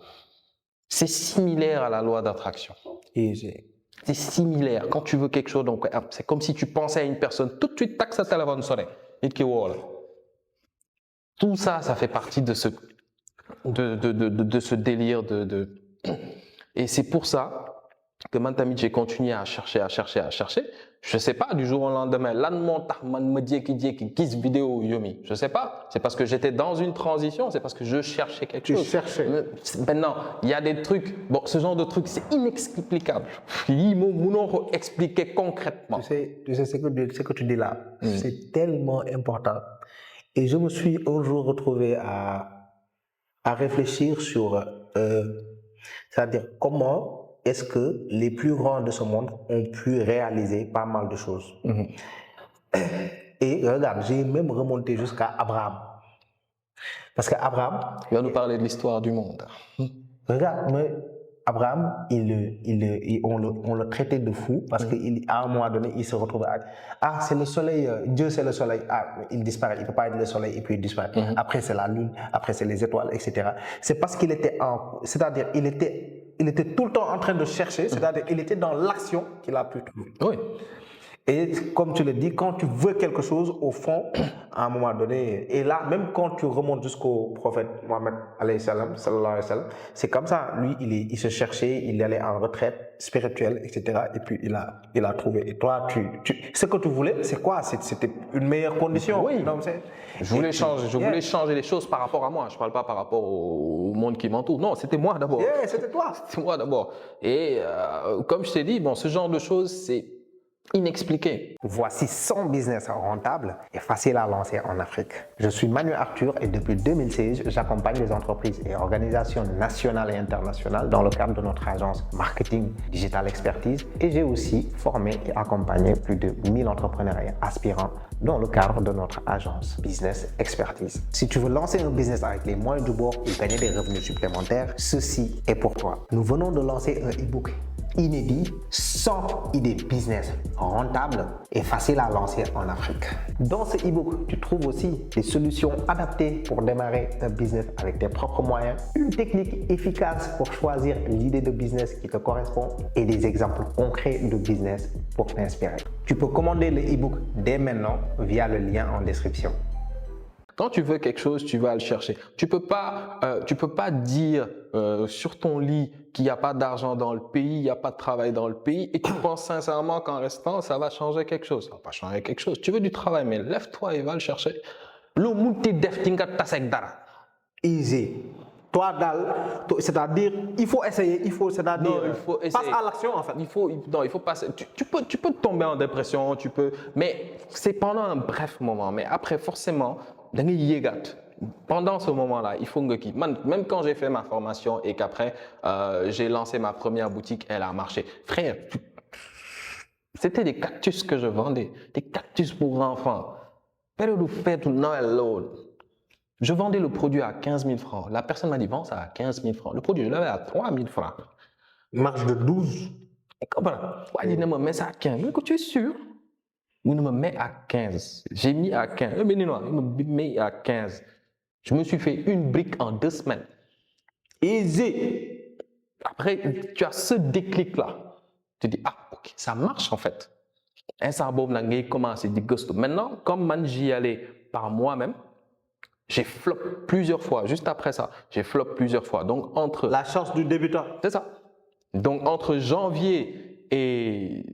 C'est similaire à la loi d'attraction. C'est similaire. Quand tu veux quelque chose, donc c'est comme si tu pensais à une personne, tout de suite, tac, ça téléphone sonne. Tout ça, ça fait partie de ce délire Et c'est pour ça que maintenant, j'ai continué à chercher. Je ne sais pas, du jour au lendemain, vidéo yomi. Je ne sais pas. C'est parce que j'étais dans une transition, c'est parce que je cherchais quelque chose. Tu cherchais. Maintenant, il y a des trucs, bon, ce genre de trucs, c'est inexplicable. Ils m'ont expliqué concrètement. Tu sais ce que tu dis là, c'est tellement important. Et je me suis un jour retrouvé à réfléchir sur, c'est-à-dire comment est-ce que les plus grands de ce monde ont pu réaliser pas mal de choses. Et regarde, j'ai même remonté jusqu'à Abraham. Parce qu'Abraham... Il va nous parler de l'histoire du monde. Regarde, mais Abraham, on le traitait de fou parce qu'à un moment donné, il se retrouve à... c'est le soleil, Dieu c'est le soleil. Il disparaît, il ne peut pas être le soleil et puis il disparaît. Après c'est la lune, après c'est les étoiles, etc. C'est parce qu'il était c'est-à-dire il était tout le temps en train de chercher, c'est-à-dire il était dans l'action qu'il a pu trouver. Oui. Et comme tu le dis, quand tu veux quelque chose, au fond, à un moment donné, et là, même quand tu remontes jusqu'au prophète Mohammed, sallallahu alayhi wa sallam, c'est comme ça. Lui, il se cherchait, il allait en retraite spirituelle, etc. Et puis, il a trouvé. Et toi, ce que tu voulais, c'est quoi? C'était une meilleure condition. Oui. Non, je voulais changer les choses par rapport à moi. Je ne parle pas par rapport au monde qui m'entoure. Non, c'était moi d'abord. C'était toi. C'était moi d'abord. Et comme je t'ai dit, bon, ce genre de choses, c'est inexpliqué. Voici 100 business rentables et faciles à lancer en Afrique. Je suis Manu Arthur et depuis 2016, j'accompagne les entreprises et organisations nationales et internationales dans le cadre de notre agence Marketing Digital Expertise et j'ai aussi formé et accompagné plus de 1000 entrepreneurs et aspirants dans le cadre de notre agence Business Expertise. Si tu veux lancer un business avec les moyens du bord et gagner des revenus supplémentaires, ceci est pour toi. Nous venons de lancer un e-book inédit, 100 idées business rentables et faciles à lancer en Afrique. Dans ce e-book, tu trouves aussi des solutions adaptées pour démarrer un business avec tes propres moyens, une technique efficace pour choisir l'idée de business qui te correspond et des exemples concrets de business pour t'inspirer. Tu peux commander le e-book dès maintenant via le lien en description. Quand tu veux quelque chose, tu vas le chercher. Tu peux pas dire sur ton lit qu'il n'y a pas d'argent dans le pays, il n'y a pas de travail dans le pays et tu penses sincèrement qu'en restant, ça va changer quelque chose. Ça va pas changer quelque chose. Tu veux du travail, mais lève-toi et va le chercher. Le multi def tinga tasek dara. Easy. Toi, c'est-à-dire, il faut essayer, c'est-à-dire, essayer. Passe à l'action en fait. Il faut passer. Tu peux tomber en dépression, mais c'est pendant un bref moment. Mais après, forcément, da ngay yéegaat. Pendant ce moment-là, il faut que même quand j'ai fait ma formation et qu'après j'ai lancé ma première boutique, elle a marché. Frère, c'était des cactus que je vendais, des cactus pour enfants. Période de fête ou Noël, je vendais le produit à 15 000 francs. La personne m'a dit, vends ça à 15 000 francs. Le produit, je l'avais à 3 000 francs. Marge de 12. Et comment? Ouais, il me met ça à 15. Mais tu es sûr? Il me met à 15. J'ai mis à 15. Le béninois, il me met à 15. Je me suis fait une brique en 2 semaines. Easy. Après, tu as ce déclic-là. Tu dis, ah, ok, ça marche en fait. Un sabot, j'ai commencé à dire, maintenant, comme j'y allais par moi-même, j'ai flop plusieurs fois. Juste après ça, j'ai flop plusieurs fois. Donc, La chance du débutant. C'est ça. Donc, entre janvier et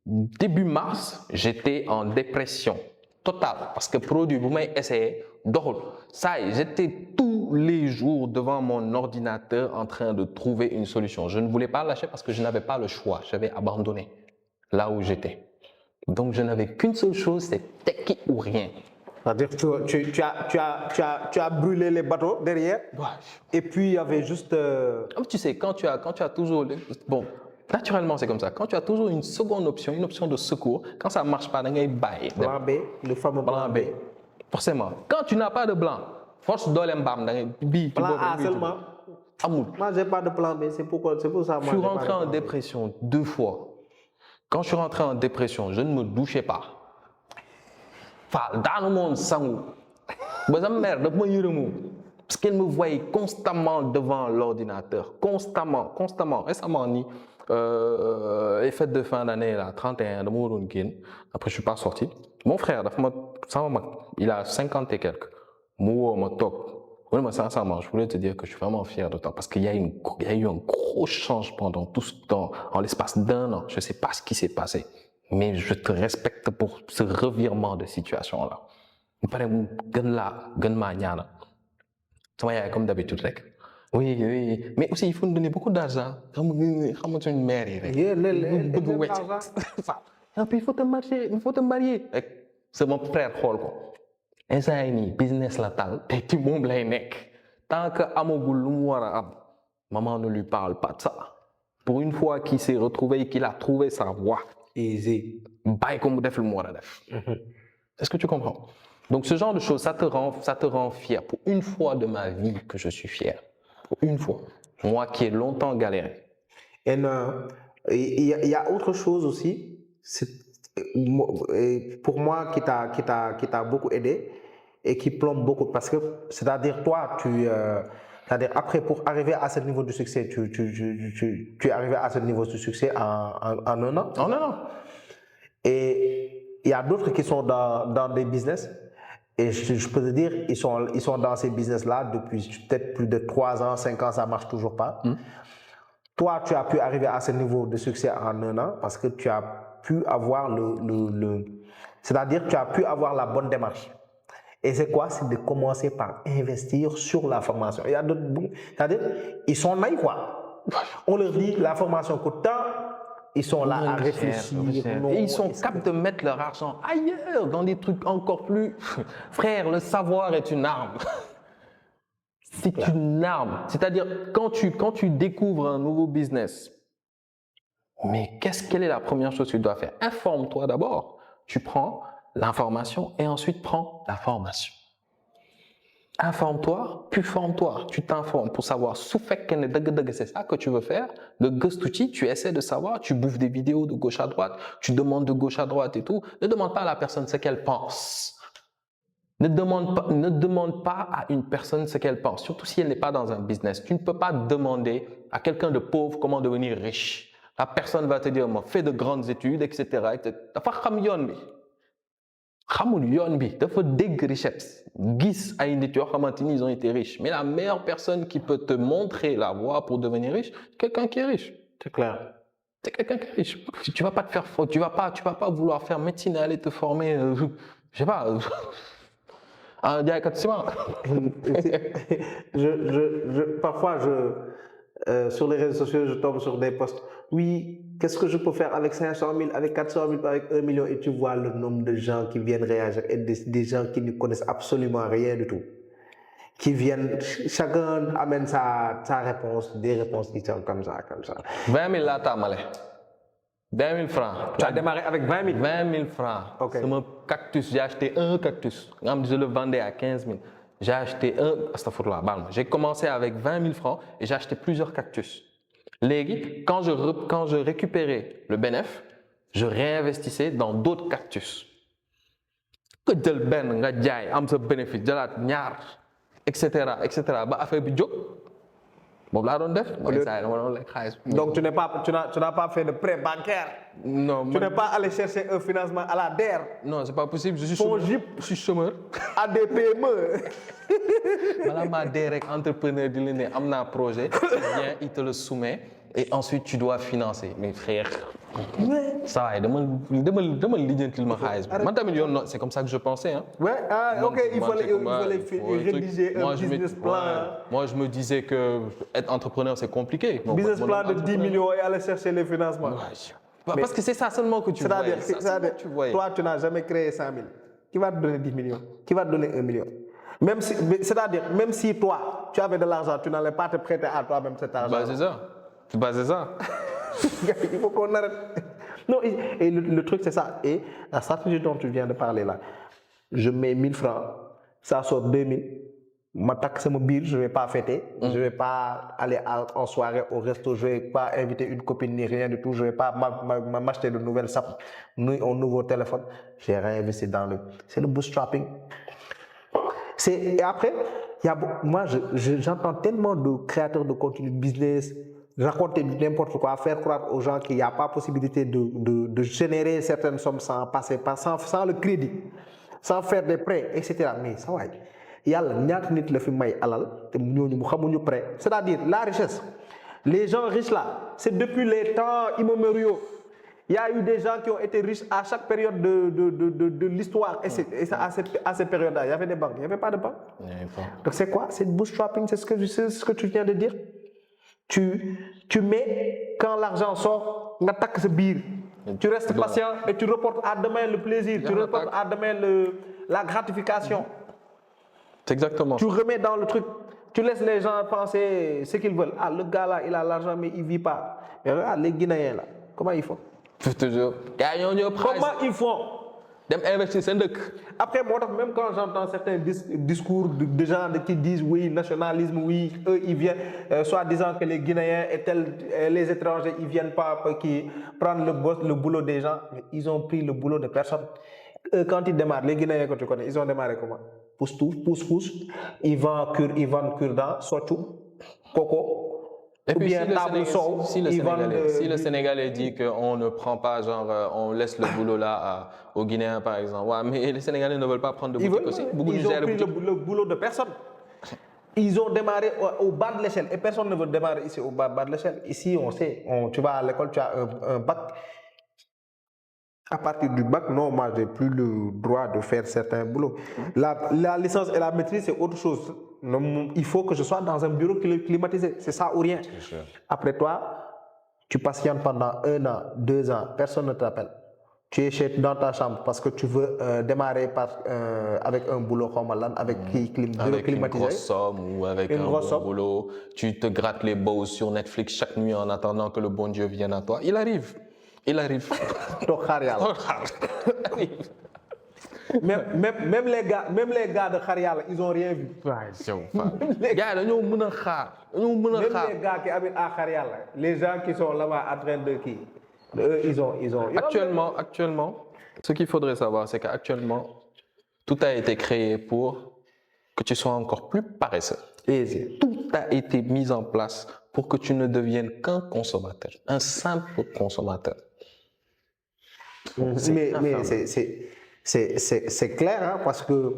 début mars, j'étais en dépression totale. Parce que produit, vous m'avez essayé, ça y est, j'étais tous les jours devant mon ordinateur en train de trouver une solution. Je ne voulais pas lâcher parce que je n'avais pas le choix. J'avais abandonné là où j'étais. Donc, je n'avais qu'une seule chose, c'est techie ou rien. C'est-à-dire que tu as brûlé les bateaux derrière. Ouais. Et puis, il y avait juste... Tu sais, quand tu as toujours... Bon, naturellement, c'est comme ça. Quand tu as toujours une seconde option, une option de secours, quand ça ne marche pas, tu as Blanc B, le fameux blanc B. Forcément. Quand tu n'as pas de blanc, force d'olembam, plan A seulement. Moi, je n'ai pas de plan B, c'est pour ça. Je suis rentré en dépression 2 fois. Quand je suis rentré en dépression, je ne me douchais pas. Dans le monde, ma mère, parce qu'elle me voyait constamment devant l'ordinateur. Constamment. Récemment, les fêtes de fin d'année, 31 de mon après je ne suis pas sorti. Mon frère, il a 50 et quelques. Sincèrement, je voulais te dire que je suis vraiment fier de toi parce qu'il y a eu un gros changement dans tout ce temps, en l'espace d'1 an. Je ne sais pas ce qui s'est passé, mais je te respecte pour ce revirement de situation-là. Comme d'habitude, oui, mais aussi il faut nous donner beaucoup d'argent. Une mère. Et puis il faut te marier. C'est mon frère, instant business la tal te ci moom lay nekk tant que amagul lu mu war a am maman ne lui parle pas de ça pour une fois qu'il s'est retrouvé qu'il a trouvé sa voie easy bàyyi ko mu def lu mu war a def. Est-ce que tu comprends? Donc ce genre de choses ça te rend fier. Pour une fois de ma vie que je suis fier, pour une fois, moi qui ai longtemps galéré. Et il y a autre chose aussi, pour moi qui t'a beaucoup aidé et qui plombe beaucoup parce que c'est-à-dire toi c'est-à-dire après pour arriver à ce niveau de succès tu es arrivé à ce niveau de succès en 1 an. En 1 an. Et il y a d'autres qui sont dans des business et je peux te dire ils sont dans ces business là depuis peut-être plus de 3 ans 5 ans, ça marche toujours pas. Toi tu as pu arriver à ce niveau de succès en 1 an parce que tu as pu avoir c'est-à-dire tu as pu avoir la bonne démarche. Et c'est quoi? C'est de commencer par investir sur la formation. Il y a d'autres, c'est-à-dire ils sont naïfs quoi. On leur dit la formation coûte tant, ils sont là à réfléchir. Et ils sont capables de mettre leur argent ailleurs, dans des trucs encore plus... Frère, le savoir est une arme. C'est une arme. C'est-à-dire, quand tu découvres un nouveau business, mais quelle est la première chose que tu dois faire? Informe-toi d'abord. Tu prends l'information et ensuite prends la formation. Informe-toi, puis forme-toi. Tu t'informes pour savoir c'est ça que tu veux faire. Le ghost-outil, tu essaies de savoir, tu bouffes des vidéos de gauche à droite, tu demandes de gauche à droite et tout. Ne demande pas à la personne ce qu'elle pense. Ne demande pas à une personne ce qu'elle pense, surtout si elle n'est pas dans un business. Tu ne peux pas demander à quelqu'un de pauvre comment devenir riche. La personne va te dire, fais de grandes études, etc. Dafa xam yoon bi. Xamul yoon bi, dafa dégg richesse. Gis ay nit yoo xamanteni ils ont été riches. Mais la meilleure personne qui peut te montrer la voie pour devenir riche, c'est quelqu'un qui est riche. C'est clair. C'est quelqu'un qui est riche. Tu vas pas te faire faute. Tu vas pas vouloir faire médecine et aller te former, je sais pas. Un jaaykat ciment. Parfois sur les réseaux sociaux, je tombe sur des posts. Oui, qu'est-ce que je peux faire avec 500 000, avec 400 000, avec 1 million? Et tu vois le nombre de gens qui viennent réagir et des gens qui ne connaissent absolument rien du tout. Qui viennent, chacun amène sa réponse, des réponses qui sont comme ça, comme ça. 20 000 là, t'as malé. 20 000 francs. Tu as démarré avec 20 000? 20 000 francs. Ok. C'est mon cactus. J'ai acheté un cactus. Je le vendais à 15 000. J'ai acheté j'ai commencé avec 20 000 francs et j'ai acheté plusieurs cactus. Légui, quand je récupérais le bénéfice, je réinvestissais dans d'autres cactus. Que jël ben nga jaay am sa bénéfice jëlaat ñaar etc. ba affaire bi jóg boobu laa doon def. Donc tu n'as pas fait de prêt bancaire. Non. Tu n'es pas allé chercher un financement à la DER. Non, c'est pas possible. Je suis chômeur. À des PME. Voilà ma DER entrepreneur di la ne am naa projet. Viens, il te le soumet et ensuite tu dois financer. Mais frère. Ça va, dama lijjantil ma xaalis bi. Man tamit yoon c'est comme ça que je pensais hein. Ouais, ok, il fallait rédiger un business plan. Moi je me disais que être entrepreneur c'est compliqué. Business plan de 10 millions et aller chercher les financements. Parce que c'est ça seulement que tu vois. C'est-à-dire, toi tu n'as jamais créé 100 000. Qui va te donner 10 millions? Qui va te donner 1 million? C'est-à-dire, même si toi tu avais de l'argent, tu n'allais pas te prêter à toi-même cet argent. C'est ça. Il faut qu'on arrête. Non, et le truc c'est ça. Et la stratégie dont tu viens de parler là, je mets 1000 francs, ça sort 2000. Ma taxe mon bill, je ne vais pas fêter, je ne vais pas aller en soirée au resto, je ne vais pas inviter une copine ni rien du tout, je ne vais pas m'acheter de nouvelles sapes, ni un nouveau téléphone. J'ai réinvesti c'est le bootstrapping. Et après, moi j'entends tellement de créateurs de contenu business raconter n'importe quoi, faire croire aux gens qu'il n'y a pas possibilité de générer certaines sommes sans le crédit, sans faire des prêts, etc. Mais ça va. Yalla ñaata nit la fi may alal te ñooñu mu xamuñu prêt. C'est-à-dire la richesse. Les gens riches là, c'est depuis les temps immémoriaux. Il y a eu des gens qui ont été riches à chaque période de l'histoire. Et à cette période-là, il y avait des banques. Il n'y avait pas de banques. Donc c'est quoi? C'est le bootstrapping, c'est ce que tu viens de dire. Tu mets, quand l'argent sort, tu attaques ce bir. Tu restes patient et tu reportes à demain le plaisir, tu reportes à demain la gratification. C'est exactement ça. Tu remets dans le truc, tu laisses les gens penser ce qu'ils veulent. Ah, le gars là, il a l'argent mais il ne vit pas. Mais regarde, les Guinéens là, comment ils font? Comment ils font? Après, moi, même quand j'entends certains discours de gens qui disent oui, nationalisme, oui, eux ils viennent, soit disant que les Guinéens et les étrangers, ils viennent pas qui prendre le boulot des gens, mais ils ont pris le boulot de personne. Quand ils démarrent, les Guinéens que tu connais, ils ont démarré comment? Pousse, ils vendent cure-dents, sotou, coco. Et puis si le Sénégalais dit qu'on ne prend pas, genre, on laisse le boulot là aux Guinéens par exemple, ouais, mais les Sénégalais ne veulent pas prendre de boutique aussi. Ils ont pris le boulot de personne. Ils ont démarré au bas de l'échelle et personne ne veut démarrer ici au bas de l'échelle. Ici, on sait, tu vas à l'école, tu as un bac. À partir du bac, non, moi, j'ai plus le droit de faire certains boulots. La licence et la maîtrise, c'est autre chose. Il faut que je sois dans un bureau climatisé. C'est ça ou rien. Après toi, tu patientes pendant 1 an, 2 ans, personne ne t'appelle. Tu es dans ta chambre parce que tu veux démarrer avec un boulot comme avec climatisé. Une grosse somme ou avec un bon boulot. Tu te grattes les bouts sur Netflix chaque nuit en attendant que le bon Dieu vienne à toi. Il arrive. Même les gars de Kharial, ils n'ont rien vu. Même les gars qui habitent à Kharial, les gens qui sont là-bas en train de qui? Eux, ils ont. Actuellement, ce qu'il faudrait savoir, c'est qu'actuellement, tout a été créé pour que tu sois encore plus paresseux. Tout a été mis en place pour que tu ne deviennes qu'un consommateur, un simple consommateur. Mais c'est clair, hein, parce que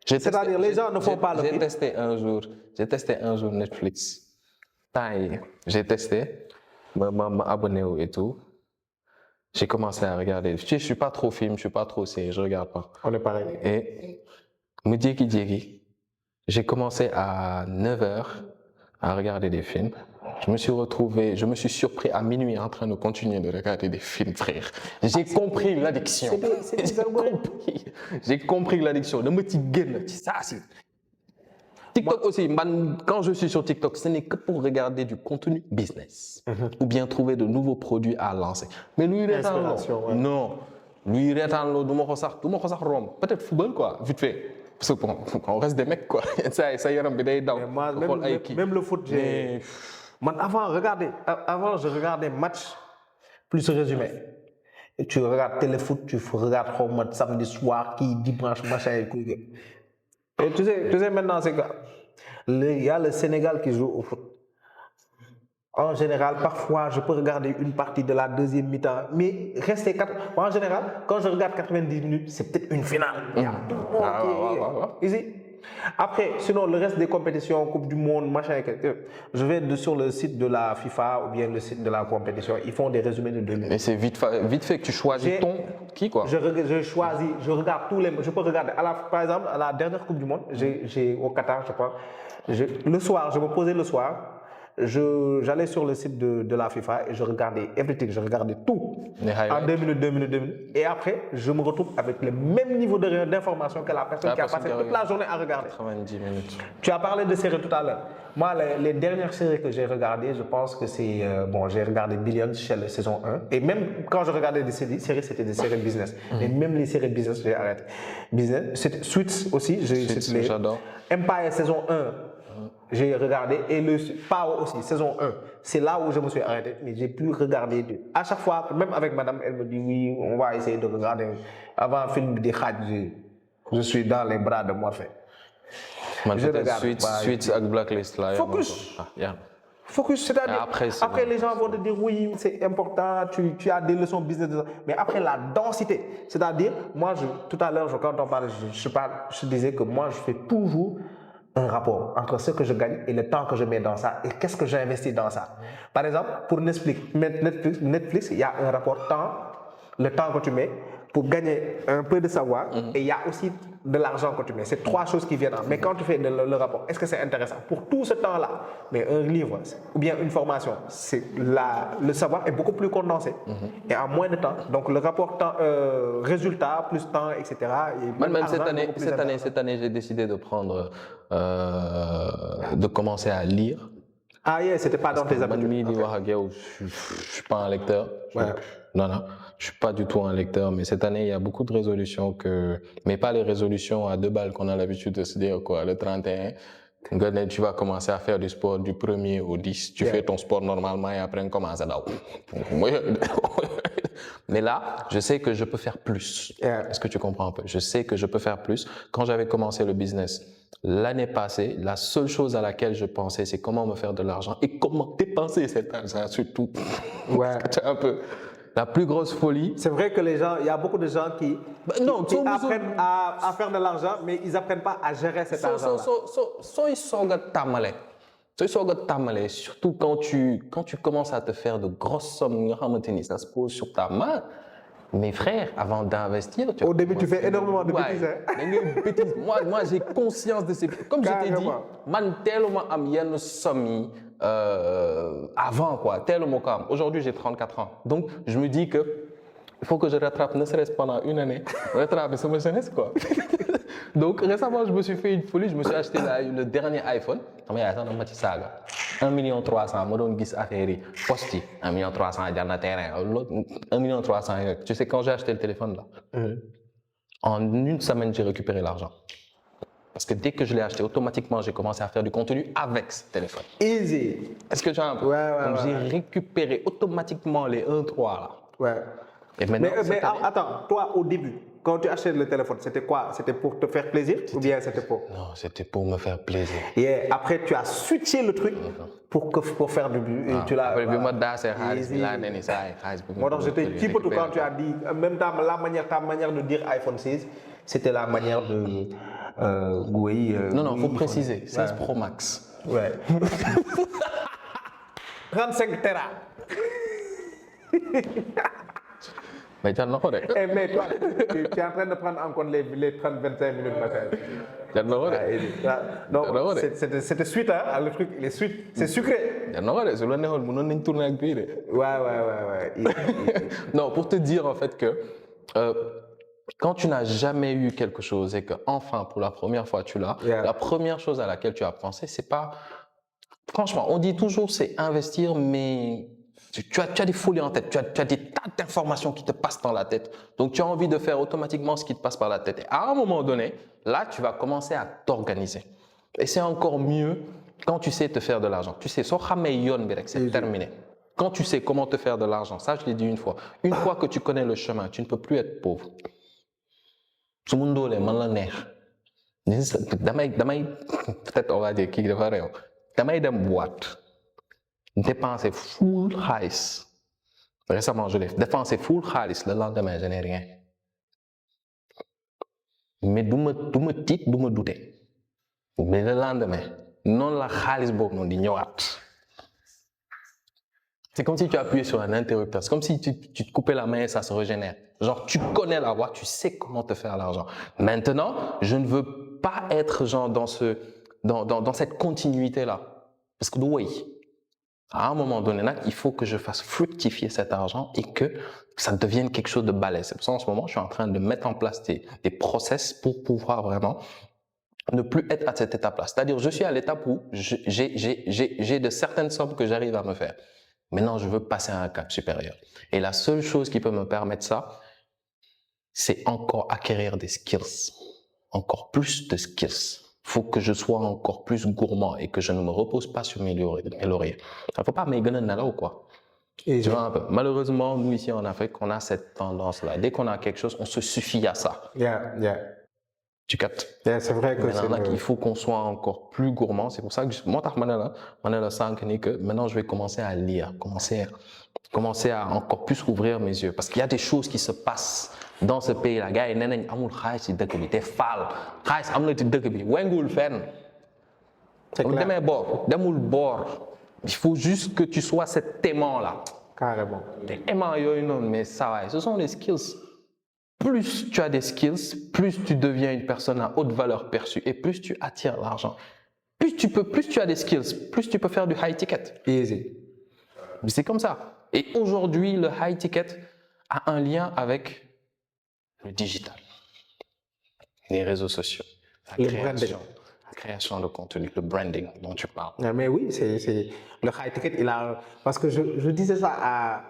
c'est-à-dire les gens ne font pas le J'ai testé un jour Netflix. J'ai testé, m'abonné et tout. J'ai commencé à regarder. Je suis pas trop film, je suis pas trop série, je regarde pas. On est pareil. Et me dit J'ai commencé à 9h à regarder des films. Je me suis surpris à minuit en train de continuer de regarder des films, frère. J'ai compris l'addiction. J'ai compris l'addiction. Ne me t'y ça, c'est. TikTok aussi, quand je suis sur TikTok, ce n'est que pour regarder du contenu business ou bien trouver de nouveaux produits à lancer. Mais lui, non. Lui, il est en l'eau, peut-être football, quoi, vite fait. Parce qu'on reste des mecs, quoi. Ça y est, même le foot, avant, je regardais match plus résumé. Et tu regardes téléfoot, tu regardes samedi soir, dimanche, machin et tout. Et tu sais maintenant, c'est quoi? Il y a le Sénégal qui joue au foot. En général, parfois, je peux regarder une partie de la deuxième mi-temps, mais en général, quand je regarde 90 minutes, c'est peut-être une finale. Il y a tout le monde ici. Après, sinon, le reste des compétitions, Coupe du Monde, machin, je vais sur le site de la FIFA ou bien le site de la compétition, ils font des résumés de 2 minutes. Mais c'est vite fait que tu choisis quoi. Je choisis, je regarde je peux regarder, par exemple, à la dernière Coupe du Monde, au Qatar, je crois, le soir, je me posais le soir, j'allais sur le site de la FIFA et je regardais everything, je regardais tout en 2 minutes. Et après, je me retrouve avec le même niveau d'information que la personne qui a passé toute la journée à regarder. 90 minutes. Tu as parlé de séries tout à l'heure. Moi, les dernières séries que j'ai regardées, je pense que c'est... j'ai regardé Billions chez la saison 1. Et même quand je regardais des séries, c'était des séries business. Et même les séries business, j'ai arrêté. C'était Suits aussi. J'adore. Empire saison 1. J'ai regardé et le Power aussi, saison 1. C'est là où je me suis arrêté, mais j'ai pu regarder. À chaque fois, même avec madame, elle me dit oui, on va essayer de regarder. Avant un film de Khadji, je suis dans les bras de Morphée. Je regarde. Suite avec Blacklist là. Focus. Focus, c'est-à-dire, après les gens vont te dire oui, c'est important, tu as des leçons business, mais après la densité, c'est-à-dire, moi, tout à l'heure, quand on parlait, je disais que moi, je fais toujours un rapport entre ce que je gagne et le temps que je mets dans ça et qu'est-ce que j'investis dans ça. Par exemple, pour Netflix, il y a un rapport le temps que tu mets pour gagner un peu de savoir et il y a aussi de l'argent que tu mets. C'est 3 choses qui viennent. Mais quand tu fais le rapport, est-ce que c'est intéressant? Pour tout ce temps-là, mais un livre ou bien une formation, le savoir est beaucoup plus condensé et en moins de temps. Donc le rapport résultat plus temps, etc. Même cette année, j'ai décidé de prendre, de commencer à lire. Ah yeah, c'était pas dans tes habitudes. Je suis pas un lecteur. Non, je suis pas du tout un lecteur, mais cette année, il y a beaucoup de résolutions mais pas les résolutions à 2 balles qu'on a l'habitude de se dire, quoi. Le 31, tu vas commencer à faire du sport du 1er au 10. Tu fais ton sport normalement et après, on commence à Mais là, je sais que je peux faire plus. Est-ce que tu comprends un peu? Je sais que je peux faire plus. Quand j'avais commencé le business, l'année passée, la seule chose à laquelle je pensais, c'est comment me faire de l'argent et comment dépenser cet argent, surtout. C'est un peu la plus grosse folie. C'est vrai que il y a beaucoup de gens qui apprennent à faire de l'argent, mais ils n'apprennent pas à gérer cet argent-là. Surtout quand tu commences à te faire de grosses sommes, ça se pose sur ta main. Mes frères, avant d'investir, au début, tu fais énormément de bêtises. Moi, j'ai conscience de ces. Comme je t'ai dit, man, tellement am yenn sommes avant, quoi, tellement calme. Aujourd'hui, j'ai 34 ans. Donc, je me dis que il faut que je rattrape, ne serait-ce pendant une année, rattraper ma jeunesse, quoi. Donc, récemment, je me suis fait une folie. Je me suis acheté le dernier iPhone. 1,3 million, je donne 10 affaires. Posti, 1,3 million, j'ai un terrain. 1,3 million. Tu sais, quand j'ai acheté le téléphone, là, en une semaine, j'ai récupéré l'argent. Parce que dès que je l'ai acheté, automatiquement, j'ai commencé à faire du contenu avec ce téléphone. Easy. Est-ce que tu as un peu? Donc, j'ai récupéré automatiquement les 1,3 là. Ouais. Et maintenant, mais attends, toi, au début, quand tu achètes le téléphone, c'était quoi? C'était pour te faire plaisir ou bien c'était pour? Non, c'était pour me faire plaisir. Et après, tu as switché le truc pour faire du but. Après, moi, j'étais petit peu tout quand tu as dit, même ta manière de dire iPhone 6, c'était la manière de non, il faut préciser, 16 Pro Max. Ouais. 35 Tera. Mais tu as Eh, mais toi, tu es en train de prendre en compte les 30-25 minutes matin. Non, c'était suite, hein, le truc, les suites, c'est sucré. Ouais. Non, pour te dire en fait que quand tu n'as jamais eu quelque chose et que enfin pour la première fois tu l'as, la première chose à laquelle tu as pensé, c'est pas. Franchement, on dit toujours c'est investir, mais tu as des folies en tête, tu as des tas d'informations qui te passent dans la tête. Donc tu as envie de faire automatiquement ce qui te passe par la tête. Et à un moment donné, là, tu vas commencer à t'organiser. Et c'est encore mieux quand tu sais te faire de l'argent. Tu sais, c'est terminé. Quand tu sais comment te faire de l'argent, ça je l'ai dit une fois que tu connais le chemin, tu ne peux plus être pauvre. Tout le monde est mal peut-être on va dire qu'il est vrai. Damay dem boîte dépenser full xaalis récemment je l'ai dépensé full xaalis le lendemain je n'ai rien mais du ma tiit du ma douter mais le lendemain noonu la xaalis boobu noonu di ñëwaat. C'est comme si tu appuyais sur un interrupteur, c'est comme si tu te coupais la main et ça se régénère. Genre tu connais la voie, tu sais comment te faire l'argent. Maintenant, je ne veux pas être genre dans cette continuité-là. Parce que oui, à un moment donné, il faut que je fasse fructifier cet argent et que ça devienne quelque chose de balèze. C'est pour ça en ce moment, je suis en train de mettre en place des process pour pouvoir vraiment ne plus être à cette étape-là. C'est-à-dire, je suis à l'étape où j'ai de certaines sommes que j'arrive à me faire. Maintenant, je veux passer à un cap supérieur. Et la seule chose qui peut me permettre ça, c'est encore acquérir des skills. Encore plus de skills. Il faut que je sois encore plus gourmand et que je ne me repose pas sur mes lauriers. Il ne faut pas m'éganer là ou quoi. Tu vois un peu. Malheureusement, nous ici en Afrique, on a cette tendance-là. Dès qu'on a quelque chose, on se suffit à ça. Tu captes? C'est vrai que il faut qu'on soit encore plus gourmand. C'est pour ça que moi, maintenant, je vais commencer à lire, commencer à encore plus ouvrir mes yeux. Parce qu'il y a des choses qui se passent dans ce pays-là. Gars, il y a des il faut juste que tu sois cet aimant-là. Carrément. Mais ça va, ce sont les skills. Plus tu as des skills, plus tu deviens une personne à haute valeur perçue et plus tu attires l'argent. Plus tu as des skills, plus tu peux faire du high ticket. Easy. C'est comme ça. Et aujourd'hui, le high ticket a un lien avec le digital, les réseaux sociaux, la création de contenu, le branding dont tu parles. Mais oui, c'est le high ticket. Parce que je disais ça à...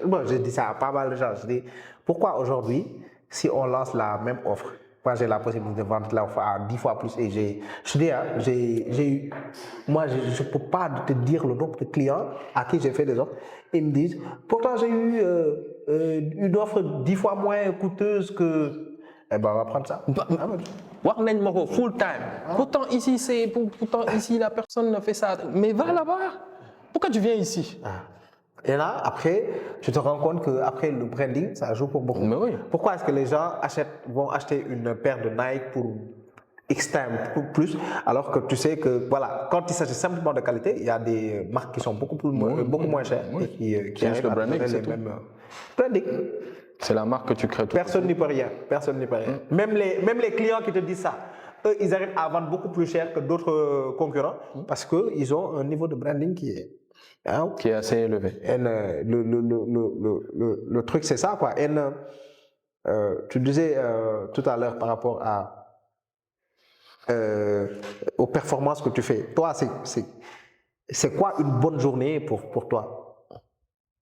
Bon, je dis ça à pas mal de gens. Je dis, pourquoi aujourd'hui, si on lance la même offre, moi j'ai la possibilité de vendre l'offre à 10 fois plus et moi je peux pas te dire le nombre de clients à qui j'ai fait des offres. Ils me disent, pourtant j'ai eu une offre 10 fois moins coûteuse que... Eh ben on va prendre ça. Full time. Pourtant ici la personne ne fait ça. Mais va là-bas. Pourquoi tu viens ici? Et là, après, tu te rends compte qu'après le branding, ça joue pour beaucoup. Mais oui. Pourquoi est-ce que les gens vont acheter une paire de Nike pour X time plus, alors que tu sais que, voilà, quand il s'agit simplement de qualité, il y a des marques qui sont beaucoup moins chères et qui arrivent à donner les mêmes branding. C'est la marque que tu crées. Personne n'y peut rien. Même les clients qui te disent ça, eux, ils arrivent à vendre beaucoup plus cher que d'autres concurrents parce qu'ils ont un niveau de branding qui est assez élevé. Et le truc, c'est ça, quoi. Et tu disais tout à l'heure par rapport aux performances que tu fais. Toi, c'est quoi une bonne journée pour toi?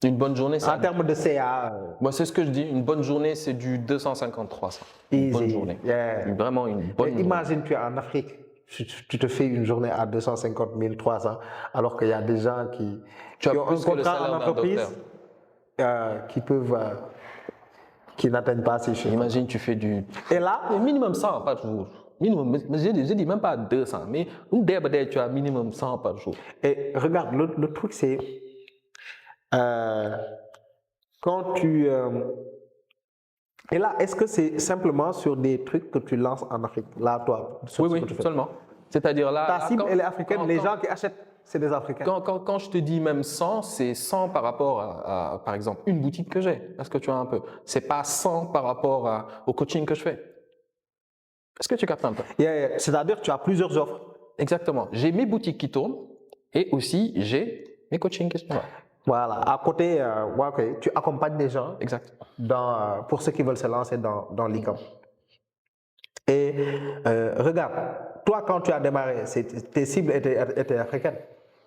Une bonne journée, en termes de CA. C'est ce que je dis. Une bonne journée, c'est du 250-300. Une bonne journée. Vraiment une bonne journée. Imagine, tu es en Afrique. Tu te fais une journée à 250 000, 300, alors qu'il y a des gens qui ont un contrat en entreprise qui n'atteignent pas ces chiffres. Imagine, tu fais du... Et là... minimum 100 par jour. Minimum, je dis même pas 200, mais tu as minimum 100 par jour. Et regarde, le truc c'est... quand tu... Et là, est-ce que c'est simplement sur des trucs que tu lances en Afrique? Là, toi, oui, seulement. C'est-à-dire là... Ta cible, elle est africaine. Les gens qui achètent c'est des Africains. Quand je te dis même 100, c'est 100 par rapport à, par exemple, une boutique que j'ai. Est-ce que tu vois un peu? C'est pas 100 par rapport au coaching que je fais. Est-ce que tu captes un peu? C'est-à-dire que tu as plusieurs offres. Exactement. J'ai mes boutiques qui tournent et aussi j'ai mes coachings qui sont là. Voilà. À côté, tu accompagnes des gens Exact. pour ceux qui veulent se lancer dans l'e-com. Et regarde, toi, quand tu as démarré, tes cibles étaient africaines.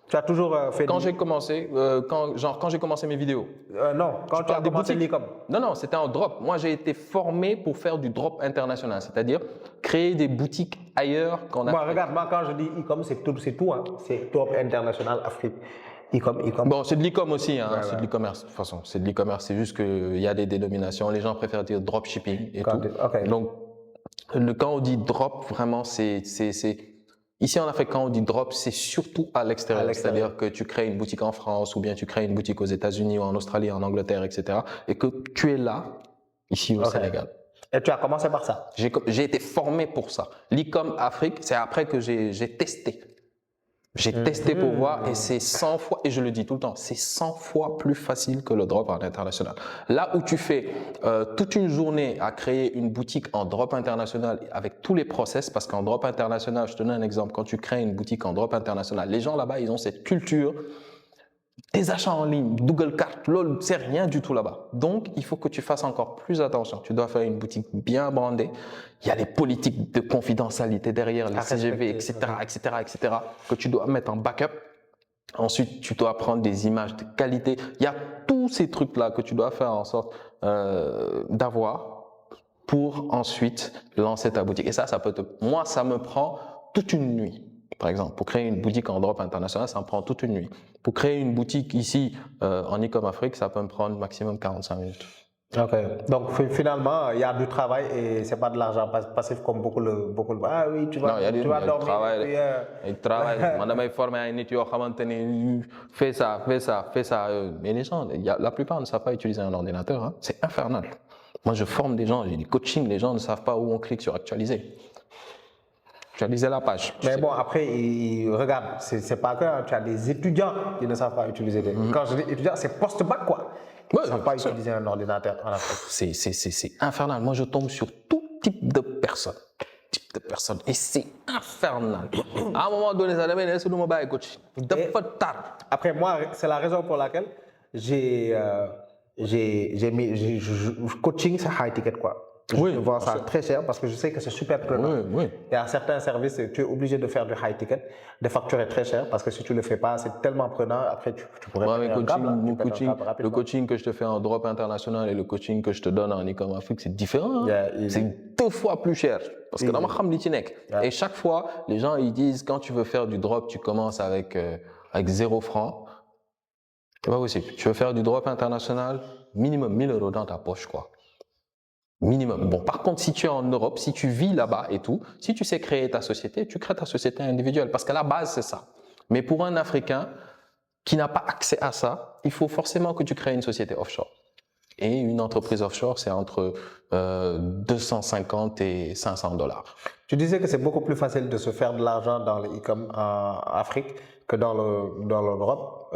Tu as toujours fait. Quand j'ai commencé, quand j'ai commencé mes vidéos. Non, quand tu as commencé l'e-com. Non, c'était en drop. Moi, j'ai été formé pour faire du drop international, c'est-à-dire créer des boutiques ailleurs qu'en Afrique. Regarde, moi, quand je dis e-com, c'est tout. Hein. C'est drop international Afrique. E-com. Bon, c'est de l'e-com aussi, hein. Ouais, c'est de l'e-commerce. De toute façon, c'est de l'e-commerce. C'est juste qu'il y a des dénominations. Les gens préfèrent dire dropshipping et tout. Okay. Donc, quand on dit drop, vraiment, ici en Afrique, quand on dit drop, c'est surtout à l'extérieur. C'est-à-dire que tu crées une boutique en France ou bien tu crées une boutique aux États-Unis ou en Australie, en Angleterre, etc. Et que tu es là, ici au Sénégal. Et tu as commencé par ça? J'ai été formé pour ça. L'e-com Afrique, c'est après que j'ai testé. J'ai testé pour voir et c'est 100 fois, et je le dis tout le temps, c'est 100 fois plus facile que le drop en international. Là où tu fais toute une journée à créer une boutique en drop international avec tous les process, parce qu'en drop international, je te donne un exemple, quand tu crées une boutique en drop international, les gens là-bas, ils ont cette culture des achats en ligne, Google Cart, lol, c'est rien du tout là-bas. Donc, il faut que tu fasses encore plus attention. Tu dois faire une boutique bien brandée. Il y a les politiques de confidentialité derrière, les CGV, etc., que tu dois mettre en backup. Ensuite, tu dois prendre des images de qualité. Il y a tous ces trucs-là que tu dois faire en sorte d'avoir pour ensuite lancer ta boutique. Et ça moi, ça me prend toute une nuit. Par exemple, pour créer une boutique en drop international, ça me prend toute une nuit. Pour créer une boutique ici en e-com Afrique, ça peut me prendre maximum 45 minutes. Ok. Donc finalement, il y a du travail et c'est pas de l'argent passif comme beaucoup le. Ah oui, tu vas. Non, il y a du travail. Il y a du travail. Moi, je suis formé à une étude, fais ça. Mais les gens, la plupart ne savent pas utiliser un ordinateur. Hein. C'est infernal. Moi, je forme des gens, j'ai du coaching, les gens ne savent pas où on clique sur actualiser. Actualiser la page. Mais bon, après, regarde, c'est pas que hein, tu as des étudiants qui ne savent pas utiliser. Quand je dis étudiants, c'est post-bac quoi. Ils ne savent pas utiliser un ordinateur en Afrique. C'est infernal. Moi, je tombe sur tout type de personnes. Et c'est infernal. À un moment donné, ça devient un mobile coach. Après, moi, c'est la raison pour laquelle j'ai mis coaching, c'est high ticket quoi. Je vends ça très cher parce que je sais que c'est super prenant. Et à certains services, tu es obligé de faire du high ticket, de facturer très cher parce que si tu ne le fais pas, c'est tellement prenant. Après, tu pourrais le coaching que je te fais en drop international et le coaching que je te donne en e-com Afrique, c'est différent. Hein? C'est 2 fois plus cher. Parce que dans ma kham et chaque fois, les gens ils disent quand tu veux faire du drop, tu commences avec 0 francs. C'est pas possible. Tu veux faire du drop international, minimum 1000 € dans ta poche, quoi. Minimum. Bon, par contre, si tu es en Europe, si tu vis là-bas et tout, si tu sais créer ta société, tu crées ta société individuelle. Parce qu'à la base, c'est ça. Mais pour un Africain qui n'a pas accès à ça, il faut forcément que tu crées une société offshore. Et une entreprise offshore, c'est entre 250 et 500 $. Tu disais que c'est beaucoup plus facile de se faire de l'argent dans le e-com en Afrique que dans l'Europe.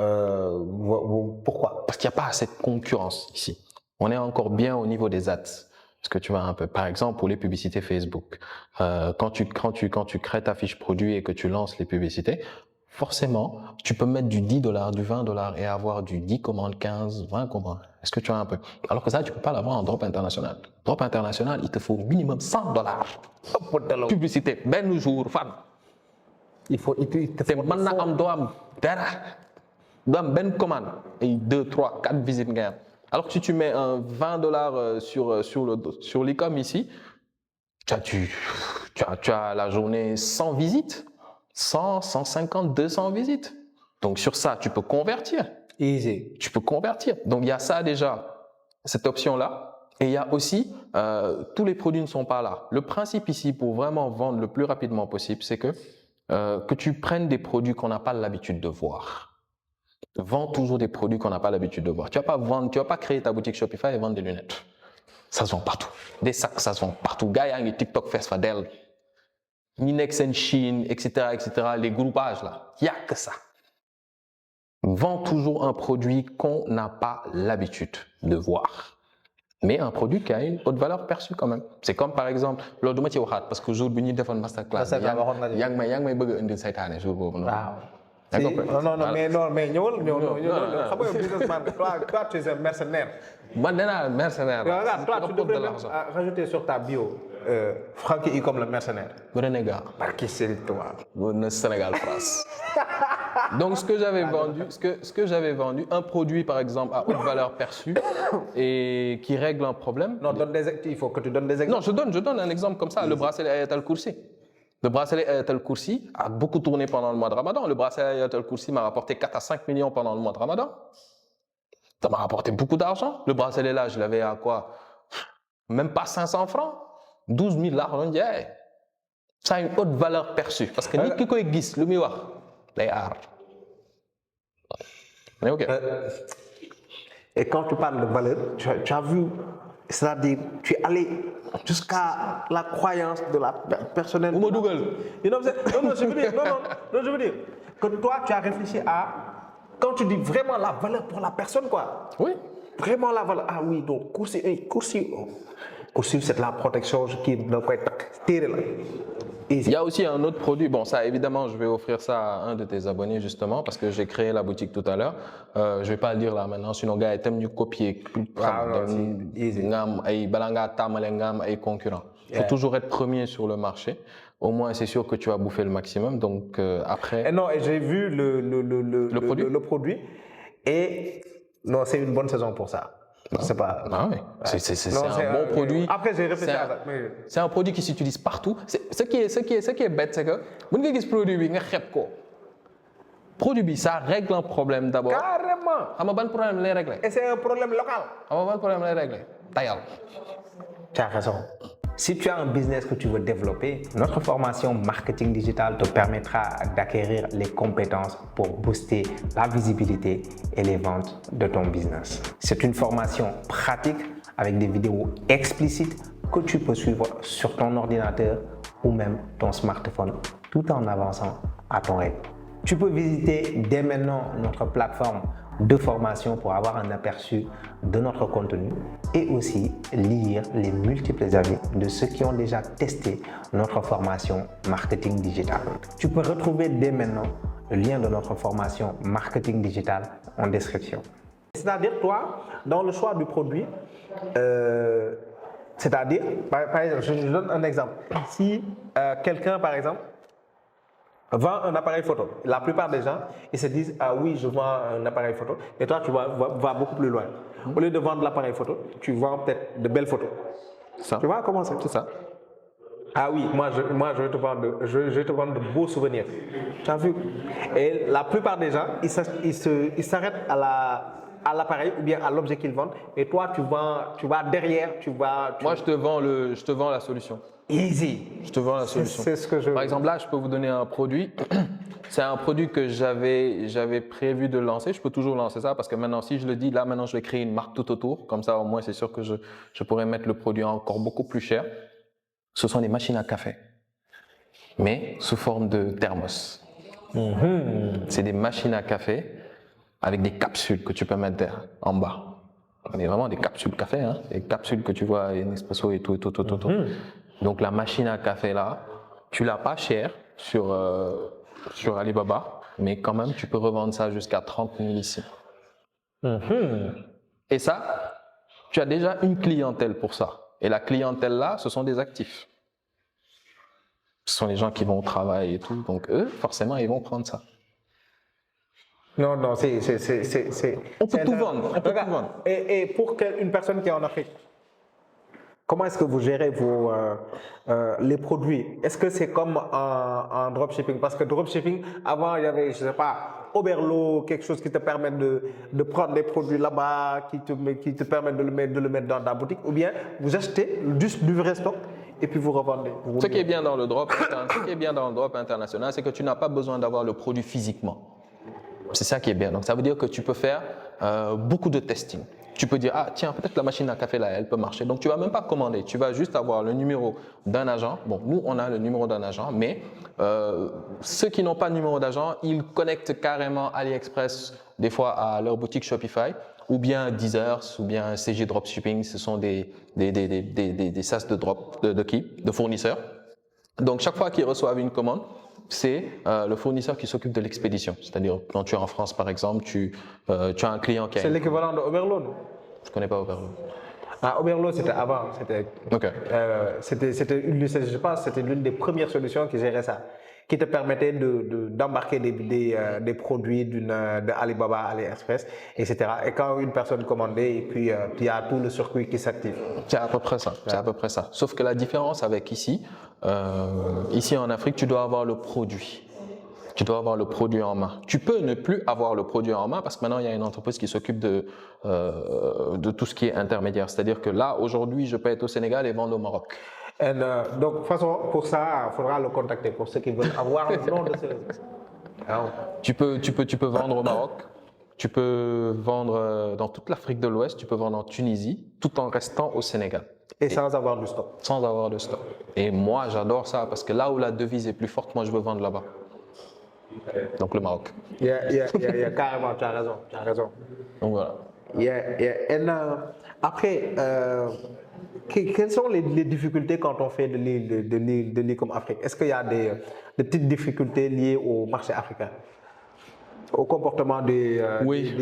Pourquoi? Parce qu'il n'y a pas assez de concurrence ici. On est encore bien au niveau des ads. Parce que tu vois un peu, par exemple, pour les publicités Facebook, quand tu crées ta fiche produit et que tu lances les publicités, forcément, tu peux mettre du 10 $, du 20 $ et avoir du 10 commandes, 15, 20 commandes. Est-ce que tu vois un peu? Alors que ça, tu peux pas l'avoir en drop international. Drop international, il te faut minimum 100 $. Publicité, ben jour, fan. Il te faut ben commande et 2, 3, 4 visites gain. Alors que si tu mets un 20 $ sur l'e-com ici, tu as la journée 100 visites, 100, 150, 200 visites. Donc sur ça, tu peux convertir. Easy. Tu peux convertir. Donc il y a ça déjà, cette option-là. Et il y a aussi, tous les produits ne sont pas là. Le principe ici, pour vraiment vendre le plus rapidement possible, c'est que tu prennes des produits qu'on n'a pas l'habitude de voir. Vends toujours des produits qu'on n'a pas l'habitude de voir. Tu vas pas créer ta boutique Shopify et vendre des lunettes. Ça se vend partout. Des sacs, ça se vend partout. Gars, il y a TikTok Fest Fadel, Ninex and Chine, etc., les groupages là. Il n'y a que ça. vend toujours un produit qu'on n'a pas l'habitude de voir. Mais un produit qui a une haute valeur perçue quand même. C'est comme par exemple, loolu duma ci waxaat parce que jour bi ñuy defoon masterclass yaa ngi may bëgg a indil saytaane jour boobu noonu. Non, mais ñëwal xam nga businessman toi tu es un mercenaire. Man nee naa mercenaire. Regarde, toi tu devrais même rajouter sur ta bio Francky comme le mercenaire. Renégat. Par qui c'est toi? Sénégal, France. Donc ce que j'avais vendu, un produit par exemple à haute valeur perçue et qui règle un problème. Non, il faut que tu donnes des exemples. Non, je donne un exemple comme ça, le bracelet Ayat al-Kursi. Le bracelet Ayat al-Kursi a beaucoup tourné pendant le mois de Ramadan. Le bracelet Ayat al-Kursi m'a rapporté 4 à 5 millions pendant le mois de Ramadan. Ça m'a rapporté beaucoup d'argent. Le bracelet là, je l'avais à quoi? Même pas 500 francs. 12 000 là, on dit, hey, ça a une haute valeur perçue. Parce que ni ki koy gis, lu muy wax, day aar. Mais ok. Et quand tu parles de valeur, tu as vu, c'est-à-dire, tu es allé jusqu'à la croyance de la personnelle. Ou Google. Non, je veux dire que toi, tu as réfléchi à, quand tu dis vraiment la valeur pour la personne, quoi. Oui. Vraiment la valeur. Ah oui, donc, Kursi, c'est de la protection qui ne peut être terrible. Il y a aussi un autre produit. Bon, ça, évidemment, je vais offrir ça à un de tes abonnés, justement, parce que j'ai créé la boutique tout à l'heure. Je ne vais pas le dire là maintenant, sinon, gars, t'aimes mieux copier. Concurrents. Il faut toujours être premier sur le marché. Au moins, c'est sûr que tu vas bouffer le maximum. Donc, après. Et non, et j'ai vu le produit. Et non, c'est une bonne saison pour ça. C'est pas. Ah oui, c'est un bon produit. Après, j'ai réfléchi à ça. C'est un produit qui s'utilise partout. Ce qui est bête, c'est que, vous avez ce produit, produit, ça règle un problème d'abord. Carrément. Xam nga ban problème lay régler. Et c'est un problème local. Xam nga ban problème lay régler. Tayal. Tu as raison. Si tu as un business que tu veux développer, notre formation marketing digital te permettra d'acquérir les compétences pour booster la visibilité et les ventes de ton business. C'est une formation pratique avec des vidéos explicites que tu peux suivre sur ton ordinateur ou même ton smartphone tout en avançant à ton rythme. Tu peux visiter dès maintenant notre plateforme de formation pour avoir un aperçu de notre contenu et aussi lire les multiples avis de ceux qui ont déjà testé notre formation marketing digital. Tu peux retrouver dès maintenant le lien de notre formation marketing digital en description. C'est-à-dire toi, dans le choix du produit, c'est-à-dire, par exemple, je donne un exemple. Si quelqu'un, par exemple, vend un appareil photo. La plupart des gens, ils se disent, ah oui, je vends un appareil photo. Et toi, tu vas beaucoup plus loin. Au lieu de vendre l'appareil photo, tu vends peut-être de belles photos. Ça. Tu vois comment c'est? C'est ça. Ah oui, moi je vais te vendre de beaux souvenirs. Tu as vu? Et la plupart des gens, ils s'arrêtent à l'appareil ou bien à l'objet qu'ils vendent. Et toi, tu vas derrière, Moi, je te vends la solution. Easy. Je te vends la solution. C'est ce que je veux. Par exemple, là, je peux vous donner un produit. C'est un produit que j'avais prévu de lancer. Je peux toujours lancer ça parce que maintenant, si je le dis, là, maintenant, je vais créer une marque tout autour. Comme ça, au moins, c'est sûr que je pourrais mettre le produit encore beaucoup plus cher. Ce sont des machines à café, mais sous forme de thermos. C'est des machines à café avec des capsules que tu peux mettre en bas. Mais vraiment des capsules café, hein, des capsules que tu vois, Nespresso et tout. Donc la machine à café là, tu l'as pas cher sur Alibaba, mais quand même tu peux revendre ça jusqu'à 30 000 ici. Et ça, tu as déjà une clientèle pour ça. Et la clientèle là, ce sont des actifs. Ce sont les gens qui vont au travail et tout, donc eux, forcément, ils vont prendre ça. Non, c'est. On peut tout vendre. On peut tout vendre. Et pour une personne qui est en Afrique, comment est-ce que vous gérez les produits? Est-ce que c'est comme en dropshipping? Parce que dropshipping, avant, il y avait, je sais pas, Oberlo, quelque chose qui te permet de prendre les produits là-bas, qui te permet de le mettre dans ta boutique, ou bien vous achetez juste du vrai stock et puis vous revendez. Ce qui est bien dans le drop international, c'est que tu n'as pas besoin d'avoir le produit physiquement. C'est ça qui est bien. Donc ça veut dire que tu peux faire beaucoup de testing. tu peux dire, ah tiens, peut-être la machine à café là, elle peut marcher. Donc tu vas même pas commander, tu vas juste avoir le numéro d'un agent. Bon, nous, on a le numéro d'un agent, mais ceux qui n'ont pas de numéro d'agent, ils connectent carrément AliExpress des fois à leur boutique Shopify, ou bien Deezer, ou bien CG Dropshipping, ce sont des SaaS de fournisseurs. Donc chaque fois qu'ils reçoivent une commande, c'est le fournisseur qui s'occupe de l'expédition. C'est-à-dire quand tu es en France par exemple, tu as un client qui a... C'est l'équivalent de Overload. Je connais pas Overload. Ah, Overload, c'était avant. Ok. Je pense que c'était l'une des premières solutions qui gérait ça, qui te permettait d'embarquer des produits de Alibaba, AliExpress, etc. Et quand une personne commandait, et puis il y a tout le circuit qui s'active. C'est à peu près ça. C'est à peu près ça. Sauf que la différence avec ici en Afrique, tu dois avoir le produit. Tu dois avoir le produit en main. Tu peux ne plus avoir le produit en main parce que maintenant, il y a une entreprise qui s'occupe de tout ce qui est intermédiaire. C'est-à-dire que là, aujourd'hui, je peux être au Sénégal et vendre au Maroc. Donc, de toute façon, pour ça, il faudra le contacter pour ceux qui veulent avoir le nom de ce... Tu peux vendre au Maroc. Tu peux vendre dans toute l'Afrique de l'Ouest. Tu peux vendre en Tunisie tout en restant au Sénégal. Et sans avoir du stock. Sans avoir de stock. Et moi, j'adore ça parce que là où la devise est plus forte, moi, je veux vendre là-bas. Donc le Maroc. Carrément, tu as raison. Donc voilà. Après, quelles sont les difficultés quand on fait de l'île comme Afrique? Est-ce qu'il y a des petites difficultés liées au marché africain? Au comportement des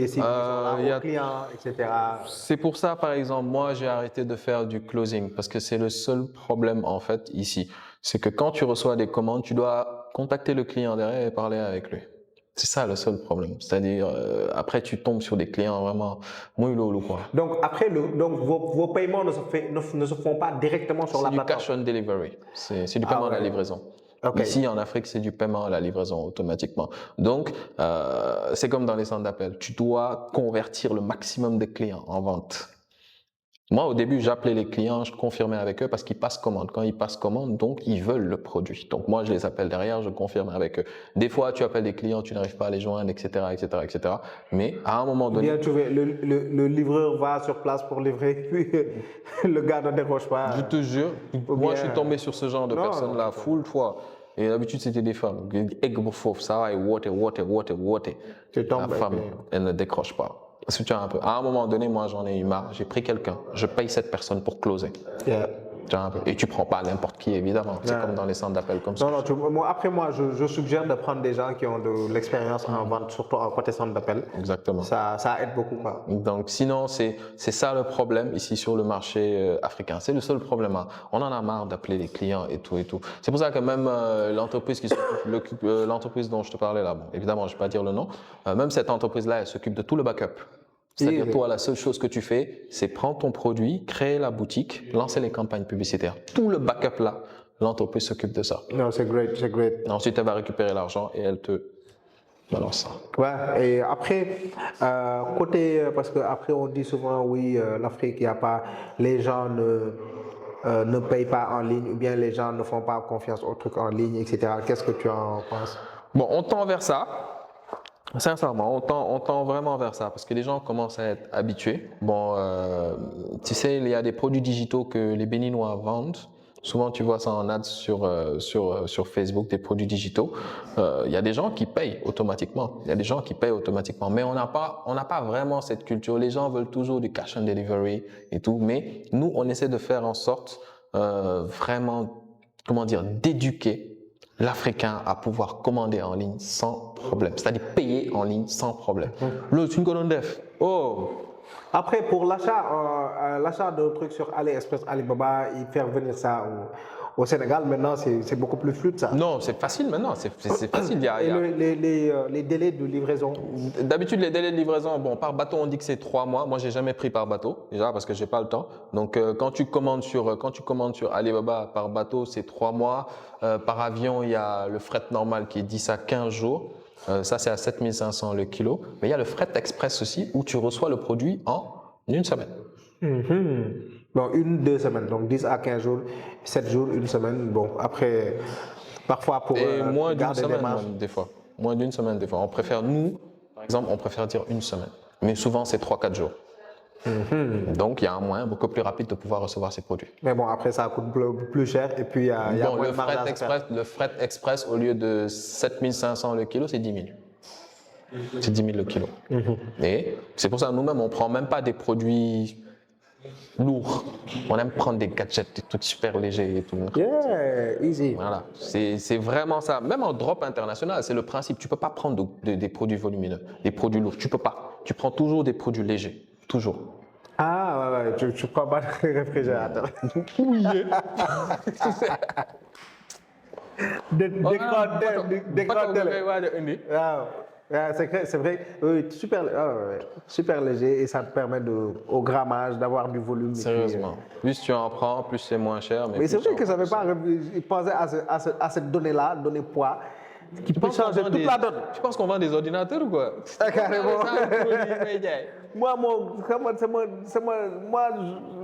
cibles, aux clients, etc. C'est pour ça, par exemple, moi, j'ai arrêté de faire du closing parce que c'est le seul problème, en fait, ici. C'est que quand tu reçois des commandes, tu dois contacter le client derrière et parler avec lui. C'est ça le seul problème. C'est-à-dire, après, tu tombes sur des clients vraiment mouillous, quoi. Donc, après, vos paiements ne se font pas directement sur la plateforme? C'est du cash on delivery. C'est du paiement à la livraison. Okay. Ici, en Afrique, c'est du paiement à la livraison automatiquement. Donc, c'est comme dans les centres d'appel. Tu dois convertir le maximum de clients en vente. Moi, au début, j'appelais les clients, je confirmais avec eux parce qu'ils passent commande. Quand ils passent commande, donc, ils veulent le produit. Donc, moi, je les appelle derrière, je confirme avec eux. Des fois, tu appelles des clients, tu n'arrives pas à les joindre, etc., etc., etc. Mais à un moment donné... Bien, tu veux, le livreur va sur place pour livrer, puis le gars ne décroche pas. Je te jure, moi, je suis tombé sur ce genre de personnes-là full fois. Et d'habitude, c'était des femmes. Ça va, Tu tombes. La femme, elle ne décroche pas. À un moment donné, moi, j'en ai eu marre. J'ai pris quelqu'un. Je paye cette personne pour closer. Yeah. Et tu prends pas n'importe qui, évidemment. C'est comme dans les centres d'appel comme ça. Moi, je suggère de prendre des gens qui ont de l'expérience en vente, surtout en côté centre d'appel. Exactement. Ça aide beaucoup. Quoi. Donc, sinon, c'est ça le problème ici sur le marché africain. C'est le seul problème. Hein. On en a marre d'appeler les clients et tout et tout. C'est pour ça que même l'entreprise dont je te parlais là, bon, évidemment, je ne vais pas dire le nom, même cette entreprise-là, elle s'occupe de tout le backup. C'est-à-dire, toi, la seule chose que tu fais, c'est prendre ton produit, créer la boutique, lancer les campagnes publicitaires. Tout le backup là, l'entreprise s'occupe de ça. Non, c'est great. Ensuite, elle va récupérer l'argent et elle te balance ça. Ouais, et après, parce qu'après, on dit souvent, oui, l'Afrique, il n'y a pas, les gens ne payent pas en ligne, ou bien les gens ne font pas confiance aux trucs en ligne, etc. Qu'est-ce que tu en penses? Bon, on tend vers ça. Sincèrement, on tend vraiment vers ça parce que les gens commencent à être habitués. Bon, tu sais, il y a des produits digitaux que les Béninois vendent. Souvent, tu vois ça en ads sur Facebook, des produits digitaux. Il y a des gens qui payent automatiquement. Mais on n'a pas vraiment cette culture. Les gens veulent toujours du cash on delivery et tout. Mais nous, on essaie de faire en sorte vraiment, d'éduquer l'Africain à pouvoir commander en ligne sans problème, c'est-à-dire payer en ligne sans problème. L'autre, une colonne def. Oh. Après, pour l'achat de trucs sur AliExpress, Alibaba, ils faire venir ça au Sénégal, maintenant, c'est beaucoup plus fluide, ça. Non, c'est facile maintenant, c'est facile. Les délais de livraison? D'habitude, les délais de livraison, bon, par bateau, on dit que c'est 3 mois. Moi, j'ai jamais pris par bateau, déjà, parce que j'ai pas le temps. Donc, quand tu commandes sur Alibaba par bateau, c'est 3 mois. Par avion, il y a le fret normal qui est 10 à 15 jours. Ça, c'est à 7500 le kilo. Mais il y a le fret express aussi, où tu reçois le produit en une semaine. Bon, 1-2 semaines, donc 10 à 15 jours, 7 jours, 1 semaine. Bon, après, parfois pour moins d'une garder semaine, des marges. même, des fois. Moins d'une semaine, des fois. On préfère, nous, par exemple, on préfère dire 1 semaine. Mais souvent, c'est 3-4 jours. Donc, il y a un moyen beaucoup plus rapide de pouvoir recevoir ces produits. Mais bon, après, ça coûte plus cher et puis il y a Bon, moins de marge à se faire. le fret express, au lieu de 7 500 le kilo, c'est 10 000. C'est 10 000 le kilo. Et c'est pour ça que nous-mêmes, on ne prend même pas des produits lourds. On aime prendre des gadgets, des trucs super légers et tout. Yeah, easy. Voilà, c'est vraiment ça. Même en drop international, c'est le principe. Tu ne peux pas prendre des produits volumineux, des produits lourds. Tu ne peux pas. Tu prends toujours des produits légers. Toujours. Ah, ouais, tu prends pas de réfrigérateur. Oui. Décrottez-le. C'est vrai, oui, super léger et ça te permet au grammage d'avoir du volume. Sérieusement. Plus tu en prends, plus c'est moins cher. Mais c'est vrai que ça ne veut pas penser à cette donnée-là, donnée poids, qui peut changer toute la donne. Tu penses qu'on vend des ordinateurs ou quoi? Carrément. Moi,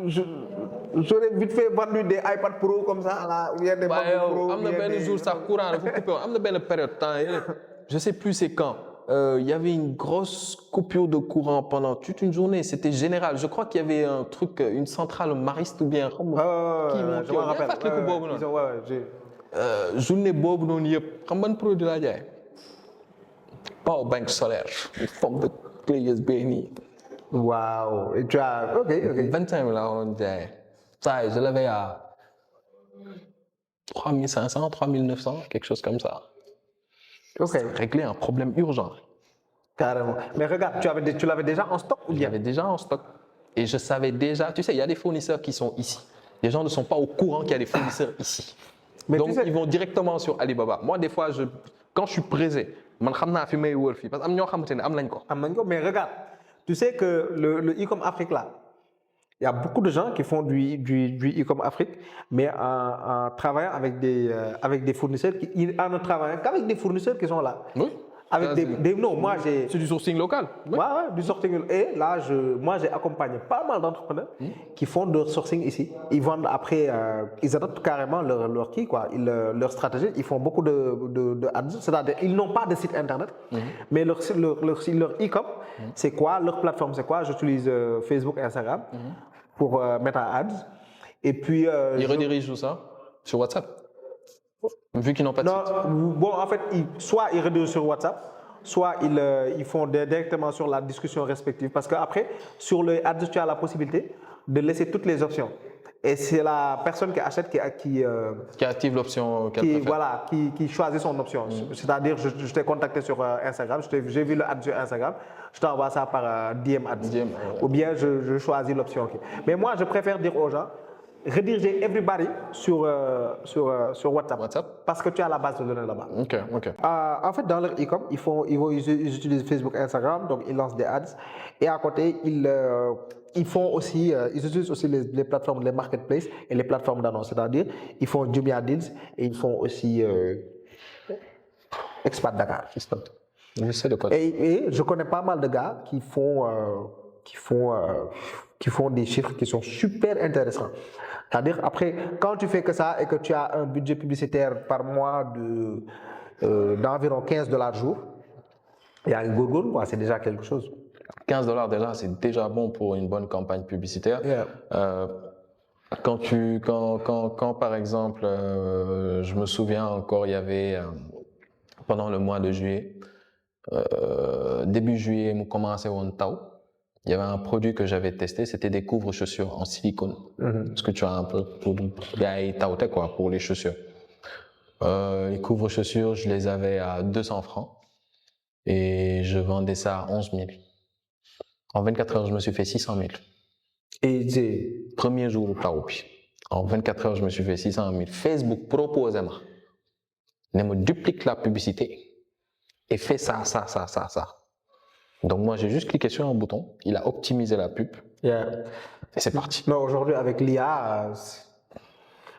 j'aurais vite fait vendu des iPad Pro comme ça, là, où il y a des MacBook Pro. Am na benn jour sax courant dafa coupé woon am na benn période temps je sais plus c'est quand. Il y avait une grosse coupure de courant pendant toute une journée. C'était général. Je crois qu'il y avait un truc, une centrale mariste ou bien. Je me rappelle. Journée boobu noonu yëpp xam ban produit laa jaay. Power bank solaire. Une forme de clé USB nii. Waouh. Et tu as. Ok. 25 000 laa waroon jaay. Ça, je l'avais à 3 500, 3 900, quelque chose comme ça. Ok. Régler un problème urgent. Carrément. Mais regarde, tu l'avais déjà en stock ou bien? Il y avait déjà en stock. Et je savais déjà, tu sais, il y a des fournisseurs qui sont ici. Les gens ne sont pas au courant qu'il y a des fournisseurs ici. Mais donc, tu sais, ils vont directement sur Alibaba. Moi, des fois, quand je suis pressé, je sais que je parce que mais regarde, tu sais que le e-com Afrique là, il y a beaucoup de gens qui font du e-com Afrique, mais en travaillant avec des fournisseurs, en ne travaillant qu'avec des fournisseurs qui sont là. Oui. Avec non, moi j'ai. C'est du sourcing local. Oui. Ouais, du sourcing. Et là, moi j'ai accompagné pas mal d'entrepreneurs qui font de sourcing ici. Ils vendent après, ils adoptent carrément leur qui, quoi, leur stratégie. Ils font beaucoup de ads, c'est-à-dire ils n'ont pas de site internet, mais leur e-com, c'est quoi? Leur plateforme, c'est quoi? J'utilise Facebook et Instagram pour mettre en ads. Et puis. Ils redirigent tout ça sur WhatsApp. Vu qu'ils n'ont pas de site. Bon, en fait, soit ils redirigent sur WhatsApp, soit ils font directement sur la discussion respective. Parce qu'après, sur le ads, tu as la possibilité de laisser toutes les options. Et c'est la personne qui achète qui active l'option qu'elle préfère. Voilà, qui choisit son option. C'est-à-dire, je t'ai contacté sur Instagram, j'ai vu le ad sur Instagram, je t'envoie ça par DM ads. Ou bien je choisis l'option. Mais moi, je préfère dire aux gens, rediriger everybody sur WhatsApp, parce que tu as la base de données là-bas. Ok. En fait, dans leur e-com, ils utilisent Facebook et Instagram, donc ils lancent des ads. Et à côté, ils font aussi, ils utilisent aussi les plateformes, les marketplaces et les plateformes d'annonces. C'est-à-dire, ils font Jumia Deals et ils font aussi Expat Dakar. Je sais de quoi. Et je connais pas mal de gars qui font des chiffres qui sont super intéressants. C'est-à-dire, après, quand tu fais que ça et que tu as un budget publicitaire par mois d'environ $15 jour, il y a une gourgoune, c'est déjà quelque chose. $15 déjà, c'est déjà bon pour une bonne campagne publicitaire. Yeah. Quand par exemple, je me souviens encore, il y avait, pendant le mois de juillet, début juillet, on commençait au Tao. Il y avait un produit que j'avais testé, c'était des couvre-chaussures en silicone. Parce que tu as un peu pour les chaussures. Les couvre-chaussures, je les avais à 200 francs et je vendais ça à 11 000. En 24 heures, je me suis fait 600 000. Et premier jour au Taoupi. En 24 heures, je me suis fait 600 000. Facebook propose moi, ne me duplique la publicité et fait ça. Donc moi, j'ai juste cliqué sur un bouton, il a optimisé la pub et c'est parti. Non, aujourd'hui, avec l'IA,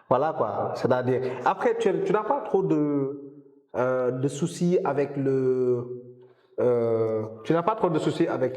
voilà quoi. C'est-à-dire, après, tu n'as pas trop de soucis avec le... tu n'as pas trop de soucis avec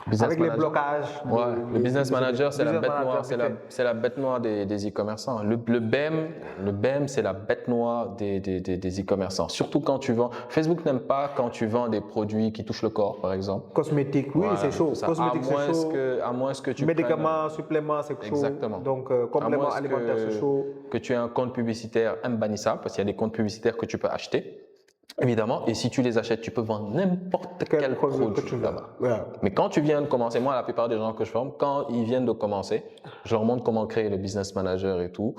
Business avec les manager. blocages. Ouais, le business manager, c'est la business bête manager noire, qui fait- c'est la bête noire des e-commerçants. Le BEM, c'est la bête noire des e-commerçants. Surtout quand tu vends. Facebook n'aime pas quand tu vends des produits qui touchent le corps, par exemple. Cosmétiques, oui, Voilà, c'est chaud. tout ça. Cosmétiques, c'est chaud. À moins que tu Médicaments, suppléments, c'est chaud. Exactement. Donc, À compléments moins alimentaires, c'est chaud. que tu aies un compte publicitaire imbannissable, parce qu'il y a des comptes publicitaires que tu peux acheter, évidemment, et si tu les achètes, tu peux vendre n'importe quel produit produit que tu veux. là-bas. Ouais. Mais quand tu viens de commencer, moi, la plupart des gens que je forme, quand ils viennent de commencer, je leur montre comment créer le business manager et tout.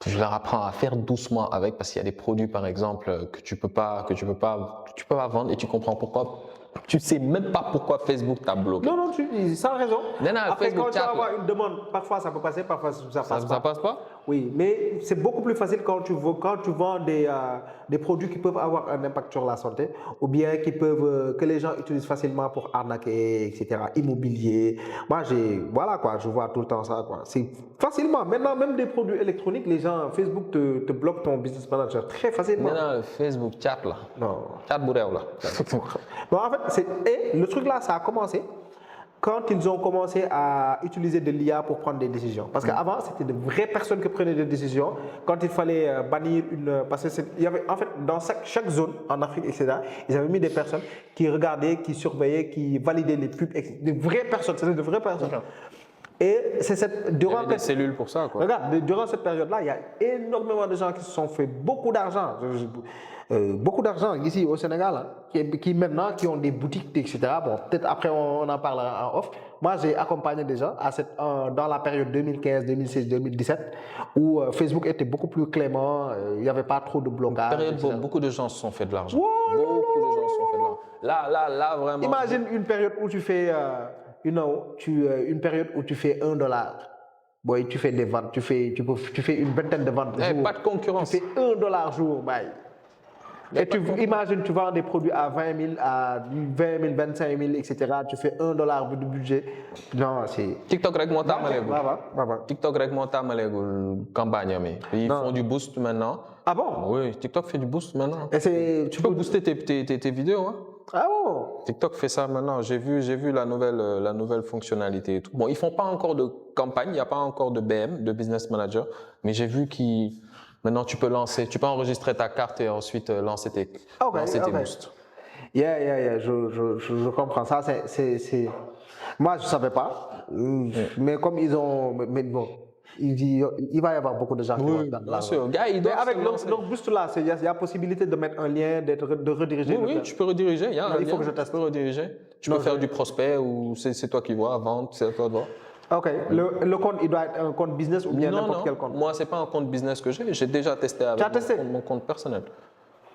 Je leur apprends à faire doucement avec, parce qu'il y a des produits, par exemple, que tu peux pas vendre et tu comprends pourquoi. Tu sais même pas pourquoi Facebook t'a bloqué. Non, sans raison. Non, Après, Facebook quand tu vas chat, avoir une demande, parfois ça peut passer, parfois ça passe Ça pas. passe pas? Oui, mais c'est beaucoup plus facile quand tu vends des produits qui peuvent avoir un impact sur la santé ou bien que les gens utilisent facilement pour arnaquer, etc. Immobilier. Moi, voilà quoi, je vois tout le temps ça quoi. C'est facilement. Maintenant, même des produits électroniques, les gens, Facebook te bloque ton business manager très facilement. Maintenant, Facebook chat là. Non. Chat bu réew là. Bon, en fait, et le truc là, ça a commencé quand ils ont commencé à utiliser de l'IA pour prendre des décisions. Parce qu'avant, c'était de vraies personnes qui prenaient des décisions. Quand il fallait bannir parce que il y avait, en fait, dans chaque zone en Afrique, etc., ils avaient mis des personnes qui regardaient, qui surveillaient, qui validaient les pubs, etc. De vraies personnes, c'était de vraies personnes. Et c'est Il y avait des cellules pour ça, quoi. Regarde, durant cette période-là, il y a énormément de gens qui se sont fait beaucoup d'argent. Beaucoup d'argent ici au Sénégal, hein, qui ont des boutiques, etc. Bon, peut-être après on en parlera en off. Moi, j'ai accompagné des gens dans la période 2015, 2016, 2017, où Facebook était beaucoup plus clément, il n'y avait pas trop de blocage. Période où beaucoup de gens se sont fait de l'argent. Beaucoup de gens se sont fait de l'argent. Là, vraiment. Imagine une période où tu fais, une période où tu fais $1. Boy, tu fais des ventes, tu fais une vingtaine de ventes. Pas de concurrence. Tu fais $1 jour, bye. Et imagine, tu vends des produits à 20 000, à 20 000, 25 000, etc. Tu fais $1 de budget. Non, c'est. TikTok rek moo tàmbaleegul. Baba. TikTok rek moo tàmbaleegul campagne am yi. Ils font du boost maintenant. Ah bon? Oui, TikTok fait du boost maintenant. Et tu peux booster tes vidéos. Hein? Ah bon? TikTok fait ça maintenant. J'ai vu la nouvelle fonctionnalité et tout. Bon, ils font pas encore de campagne, il n'y a pas encore de BM, de business manager, mais j'ai vu maintenant tu peux enregistrer ta carte et ensuite lancer tes boosts. Yeah, je comprends ça. Moi, je ne savais pas, mais comme ils ont, mais bon, il va y avoir beaucoup de gens qui vont dans bien sûr. Gars, mais avec leur boost là, il y a possibilité de mettre un lien, de rediriger. Oui, tu peux rediriger. Il faut que je teste. Tu peux rediriger. Tu peux faire du prospect ou c'est toi qui vois, vendre, c'est à toi de voir. Ok. Le compte, il doit être un compte business ou bien n'importe quel compte? Moi, ce n'est pas un compte business que j'ai. J'ai déjà testé avec mon compte personnel.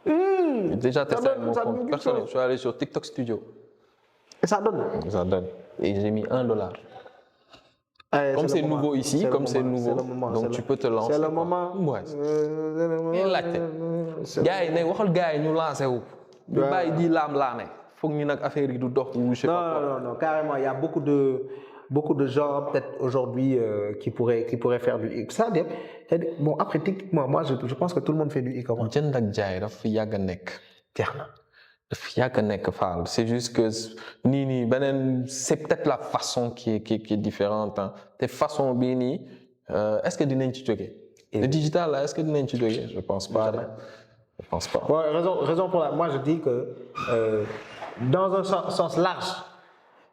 J'ai déjà testé avec mon compte personnel. Je suis allé sur TikTok Studio. Et ça donne? Ça donne. Et j'ai mis $1. Comme c'est nouveau ici, donc tu peux te lancer. C'est le moment. Ouais. Gars yi ne waxal gars yi ñu lancé wu. ñu bàyyi di laam-laame. Foog ñu nag affaire yi du dox ou je sais pas quoi. Non, carrément. Il y a beaucoup de gens peut-être aujourd'hui qui pourraient faire du e-commerce. Bon, après, techniquement, moi, je pense que tout le monde fait du e-commerce. Jënd ak jaay dafa yàgg a nekk. Dafa yàgg a nekk Fall. C'est juste que c'est peut-être la façon qui est différente. Hein. Te façon bii nii, est-ce que dinañ ci jógee? Le digital là, est-ce que dinañ ci jógee? Je pense pas. Je pense pas. Bon, raison pour laquelle moi je dis que dans un sens large,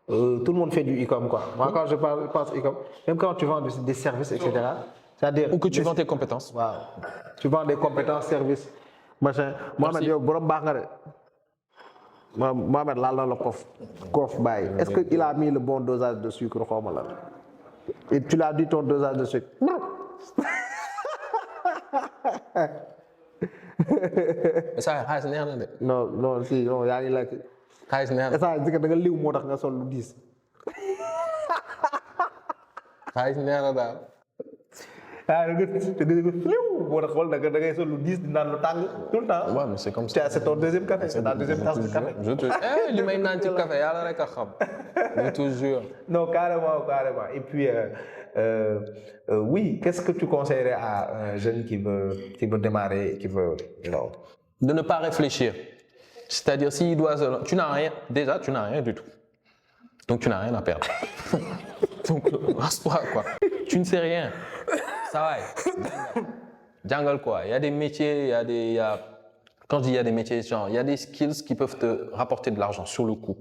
tout le monde fait du e-com quoi. Moi quand je pense e-com, même quand tu vends des services, etc. C'est-à-dire. Ou que tu vends tes compétences. Wow. Tu vends des compétences, services, machin. Mohamed yow borom baax nga de. Mohamed laal na la coffre bàyyi. Est-ce qu'il a mis le bon dosage de sucre xawma la. Et tu l'as dit ton dosage de sucre. Ça xaalis neex na de. non si non yaa ngi lekk. xaalis neex na. ça da nga liw moo tax nga sol lu diis. xaalis neex na daal. da nga liw moo tax xool da ngay sol lu diis di naan lu tàng tout le temps. Ouais, mais c'est comme ça. C'est ton deuxième café, c'est ta deuxième tasse de café. li may naan ci café yàlla rek a xam. Je te jure. Non, carrément. Et puis, oui, qu'est-ce que tu conseillerais à un jeune qui veut démarrer, qui veut, De ne pas réfléchir. C'est-à-dire, s'il doit... Tu n'as rien du tout. Donc tu n'as rien à perdre. Donc rase-toi quoi. Tu ne sais rien. Ça va. Jungle quoi. Il y a des métiers, quand je dis il y a des métiers, genre il y a des skills qui peuvent te rapporter de l'argent sur le coup.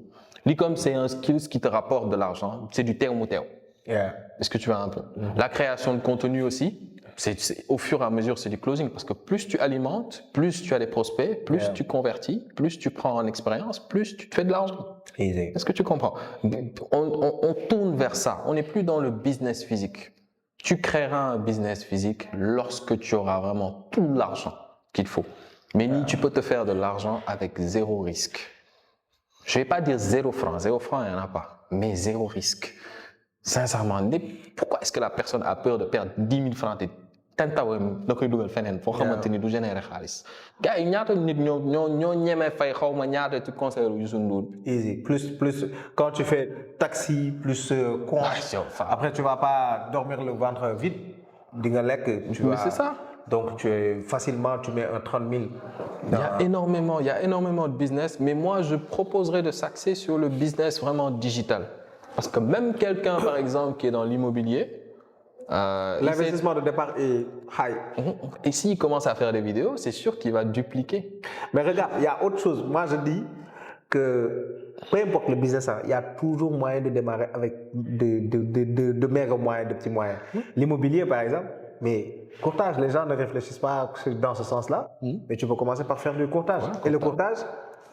L'e-com c'est un skills qui te rapporte de l'argent. C'est du terme au terme. Yeah. Est-ce que tu vois un peu? La création de contenu aussi, au fur et à mesure, c'est du closing parce que plus tu alimentes, plus tu as des prospects, plus tu convertis, plus tu prends en expérience, plus tu te fais de l'argent. Easy. Est-ce que tu comprends? On tourne vers ça. On n'est plus dans le business physique. Tu créeras un business physique lorsque tu auras vraiment tout l'argent qu'il faut. Mais tu peux te faire de l'argent avec zéro risque. Je ne vais pas dire 0 francs. 0 francs, il n'y en a pas. Mais zéro risque. Sincèrement, pourquoi est-ce que la personne a peur de perdre 10 000 francs et tentawam da koy dugal feneen foo xamante ni du générer xaalis gars yi ñaata nit ñoo ñemee fay xaw ma ñaata ci concert Youssou Ndour. Easy. Plus quand tu fais taxi, plus con. Après, tu vas pas dormir le ventre vide. C'est ça. Donc, tu mets un 30 000. Il y a énormément de business, mais moi, je proposerais de s'axer sur le business vraiment digital. Parce que même quelqu'un, par exemple, qui est dans l'immobilier, l'investissement de départ est high. Et s'il commence à faire des vidéos, c'est sûr qu'il va dupliquer. Mais regarde, il y a autre chose. Moi, je dis que peu importe le business, il y a toujours moyen de démarrer avec de maigres moyens, de petits moyens. L'immobilier, par exemple, mais courtage, les gens ne réfléchissent pas dans ce sens-là, mais tu peux commencer par faire du courtage. Et le courtage,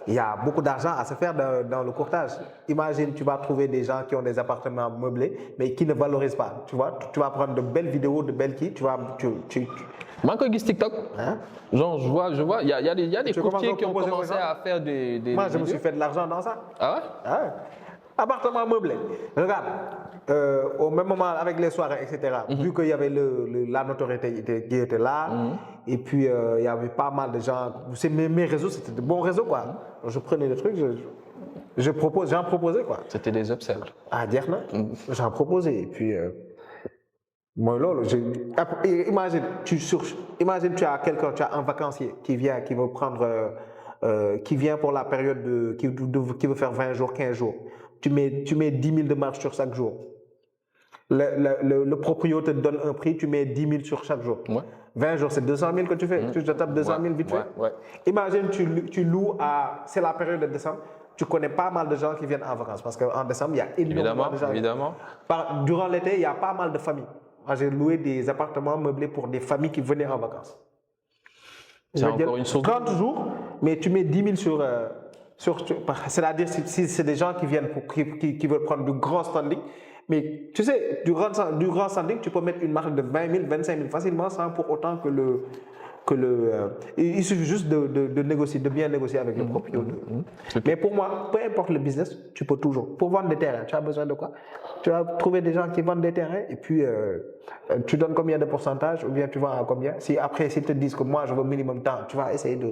il y a beaucoup d'argent à se faire dans le courtage. Imagine, tu vas trouver des gens qui ont des appartements meublés, mais qui ne valorisent pas. Tu vois, tu vas prendre de belles vidéos, de belles qui, tu vas... Moi, quand je dis TikTok, genre, je vois, il y a des courtiers qui ont commencé à faire des Moi, je vidéos. me suis fait de l'argent dans ça. Ah ouais? Ah ouais. Appartement meublé. Regarde, au même moment avec les soirées, etc., vu qu'il y avait la notoriété qui était là, et puis il y avait pas mal de gens, mes réseaux, c'était de bons réseaux, quoi. Je prenais des trucs, j'en proposais, quoi. C'était des upsells. Ah, dire non, j'en proposais, et puis... moi, là, imagine, tu as quelqu'un, tu as un vacancier qui vient pour la période qui veut faire 20 jours, 15 jours. Tu mets 10 000 de marge sur chaque jour. Le propriétaire te donne un prix, tu mets 10 000 sur chaque jour. Ouais. 20 jours, c'est 200 000 que tu fais. Tu te tapes 200 000 vite fait. Ouais. Imagine, tu loues c'est la période de décembre. Tu connais pas mal de gens qui viennent en vacances parce qu'en décembre, il y a énormément de gens. Évidemment. Durant l'été, il y a pas mal de familles. Moi, j'ai loué des appartements meublés pour des familles qui venaient en vacances. C'est encore une source. 30 jours, mais tu mets 10 000 c'est-à-dire si c'est des gens qui viennent qui veulent prendre du grand standing. Mais tu sais, du grand standing, tu peux mettre une marge de 20 000, 25 000 facilement sans pour autant il suffit juste de négocier, de bien négocier avec le propriétaire. Mais pour moi, peu importe le business, tu peux toujours. Pour vendre des terrains, tu as besoin de quoi? Tu vas trouver des gens qui vendent des terrains et puis tu donnes combien de pourcentage ou bien tu vends à combien? Après, s'ils te disent que moi, je veux minimum temps, tu vas essayer de...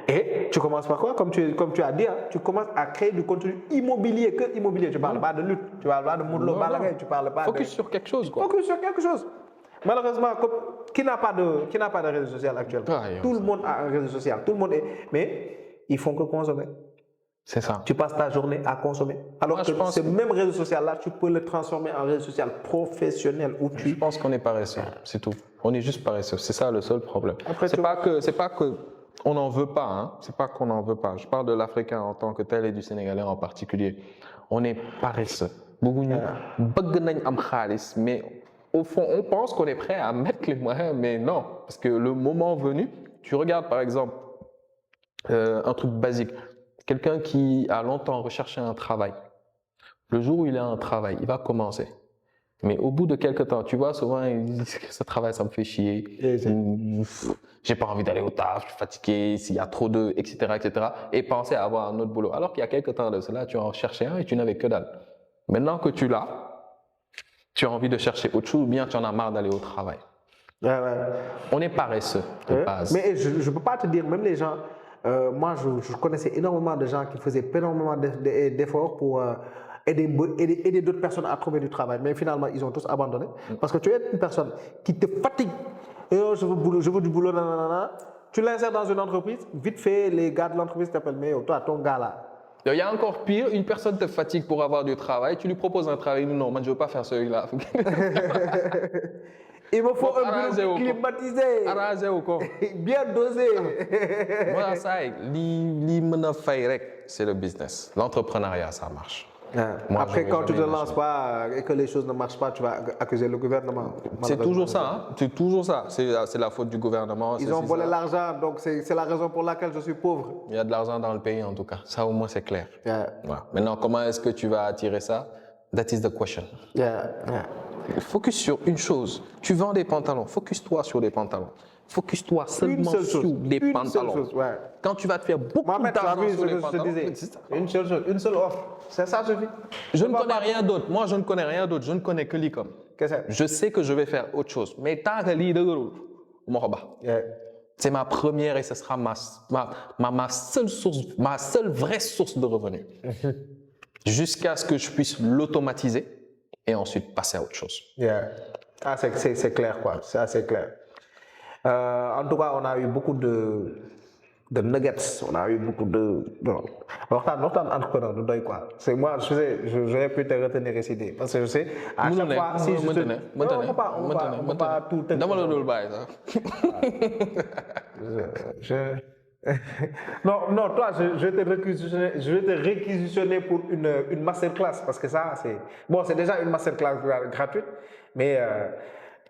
Et tu commences par quoi? Comme tu as dit, tu commences à créer du contenu immobilier, que immobilier. Tu ne parles pas de lutte, tu ne parles pas de Moudlo Balagay, tu ne parles pas Focus sur quelque chose, quoi. Focus sur quelque chose. Malheureusement, qui n'a pas de réseau social actuellement? Tout le monde a un réseau social. Tout le monde mais ils font que consommer. C'est ça. Tu passes ta journée à consommer. Alors que ce même réseau social-là, tu peux le transformer en réseau social professionnel où Je pense qu'on est paresseux, c'est tout. On est juste paresseux. C'est ça le seul problème. C'est pas que on n'en veut pas. Hein. C'est pas qu'on n'en veut pas. Je parle de l'Africain en tant que tel et du Sénégalais en particulier. On est paresseux. Mais au fond, on pense qu'on est prêt à mettre les moyens, mais non. Parce que le moment venu, tu regardes par exemple un truc basique. Quelqu'un qui a longtemps recherché un travail. Le jour où il a un travail, il va commencer. Mais au bout de quelques temps, tu vois, souvent, il dit que ce travail, ça me fait chier. J'ai pas envie d'aller au taf, je suis fatigué, s'il y a trop etc., etc. Et penser à avoir un autre boulot. Alors qu'il y a quelques temps de cela, tu en cherchais un et tu n'avais que dalle. Maintenant que tu l'as, tu as envie de chercher autre chose ou bien tu en as marre d'aller au travail. Ouais. On est paresseux de base. Mais je ne peux pas te dire, même les gens, moi je connaissais énormément de gens qui faisaient énormément d'efforts pour aider d'autres personnes à trouver du travail. Mais finalement, ils ont tous abandonné. Parce que tu es une personne qui te fatigue. Je veux du boulot, nanana. Tu l'insères dans une entreprise, vite fait, les gars de l'entreprise t'appellent, mais toi, ton gars là, Il y a encore pire, une personne te fatigue pour avoir du travail, tu lui proposes un travail, non, moi je ne veux pas faire celui-là. Il me faut Bon, un bureau climatisé, arrangé ou quoi? bien dosé. Moi, ça, c'est le business. L'entrepreneuriat, ça marche. Moi, Après, j'aurais quand tu ne te jamais lances pas et que les choses ne marchent pas, tu vas accuser le gouvernement. C'est toujours ça, hein? C'est toujours ça. C'est la faute du gouvernement. Ils ont volé l'argent, donc c'est la raison pour laquelle je suis pauvre. Il y a de l'argent dans le pays, en tout cas. Ça, au moins, c'est clair. Yeah. Voilà. Maintenant, comment est-ce que tu vas attirer ça? That is the question. Yeah. Focus sur une chose. Tu vends des pantalons. Focus-toi sur des pantalons. Focus-toi seulement sur des pantalons. Seule chose, ouais. Quand tu vas te faire beaucoup Mohamed, tu as d'argent vu sur ce les que je te pantalons, disais. c'est ça. Une seule chose, une seule offre. C'est ça suffit. Je ne connais rien d'autre. Moi, je ne connais rien d'autre. Je ne connais que l'e-com. Qu'est-ce que c'est? Je sais que je vais faire autre chose. Mais tant que l'e-com, Yeah. c'est ma première et ce sera ma seule source, ma seule vraie source de revenus. Jusqu'à ce que je puisse l'automatiser et ensuite passer à autre chose. Yeah. Ah, c'est clair, quoi. C'est assez clair. En tout cas, on a eu beaucoup de nuggets. On a eu beaucoup de. Entrepreneur, de doy, quoi. C'est moi, j'aurais pu te retenir ici. Parce que je sais, à chaque fois, si je te. On ne peut pas tout te. Non, toi, je vais te réquisitionner pour une masterclass parce que ça, c'est déjà une masterclass gratuite, mais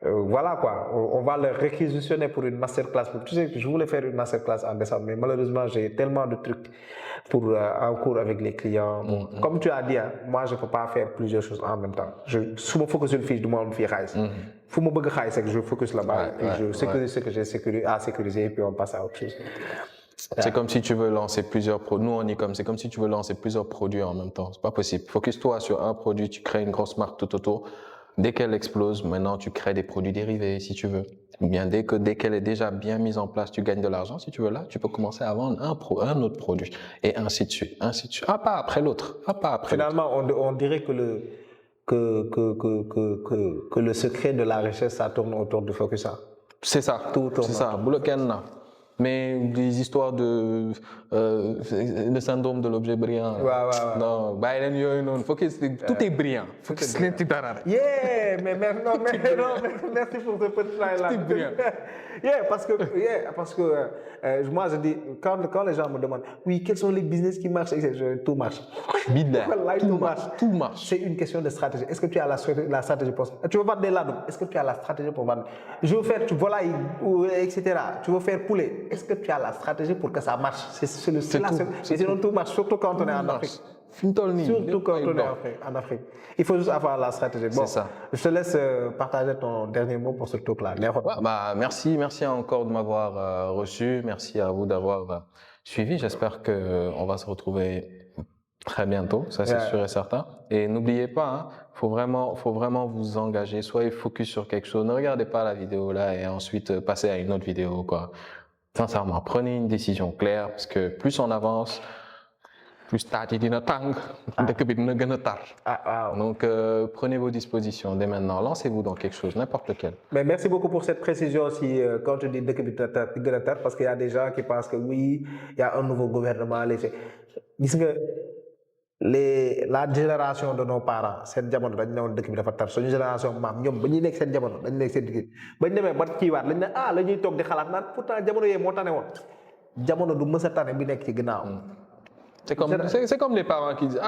voilà quoi, on va le réquisitionner pour une masterclass. Tu sais, je voulais faire une masterclass en décembre, mais malheureusement, j'ai tellement de trucs en cours avec les clients. Comme tu as dit, hein, moi, je ne peux pas faire plusieurs choses en même temps. Si je me focus sur une fiche, du moins une fiche raise. Faut me bugger c'est que je focus là-bas et je sécurise ce que j'ai à sécuriser et puis on passe à autre chose. C'est comme si tu veux lancer plusieurs produits. Nous, on est comme, c'est comme si tu veux lancer plusieurs produits en même temps. C'est pas possible. Focus-toi sur un produit, tu crées une grosse marque tout autour. Dès qu'elle explose, maintenant, tu crées des produits dérivés, si tu veux. Ou bien dès qu'elle est déjà bien mise en place, tu gagnes de l'argent. Si tu veux, là, tu peux commencer à vendre un autre produit. Et ainsi de suite, ainsi de suite. Un pas après l'autre. Finalement, on dirait que le secret de la richesse, ça tourne autour du focus. C'est ça. C'est ça. Bouloken. Mais des histoires le syndrome de l'objet brillant. Non, tout est brillant. Yeah, mais merci pour ce petit slide là. Tout est brillant. Parce que moi je dis, quand les gens me demandent, oui, quels sont les business qui marchent, tout marche. Tout marche. C'est une question de stratégie. Est-ce que tu as la stratégie pour ça? Tu veux vendre des ladons? Est-ce que tu as la stratégie pour vendre? Je veux faire volaille, etc. Tu veux faire poulet? Est-ce que tu as la stratégie pour que ça marche? C'est sinon tout marche, surtout quand on est en Afrique. Surtout quand on est en Afrique. Il faut juste avoir la stratégie. Bon, ça. Je te laisse partager ton dernier mot pour ce talk-là. Merci encore de m'avoir reçu. Merci à vous d'avoir suivi. J'espère qu'on va se retrouver très bientôt, ça c'est sûr et certain. Et n'oubliez pas, faut vraiment vous engager. Soyez focus sur quelque chose. Ne regardez pas la vidéo là et ensuite passez à une autre vidéo, quoi. Sincèrement, prenez une décision claire parce que plus on avance, plus tard il y a tang, donc prenez vos dispositions dès maintenant. Lancez-vous dans quelque chose, n'importe lequel. Mais merci beaucoup pour cette précision aussi quand tu dis parce qu'il y a des gens qui pensent que oui, il y a un nouveau gouvernement. La génération de nos parents, cette jamono dañ ne woon dëkk bi dafa tar suñu génération maam ñoom ba ñuy nekk seen jamono dañ nekk seen dëkk bañ demee ba kiiwaat lañ ne la ñuy toog di xalaat naan pourtant jamono yee moo tane woon jamono du mës a tane bi nekk ci ginnaaw. C'est comme les parents qui disent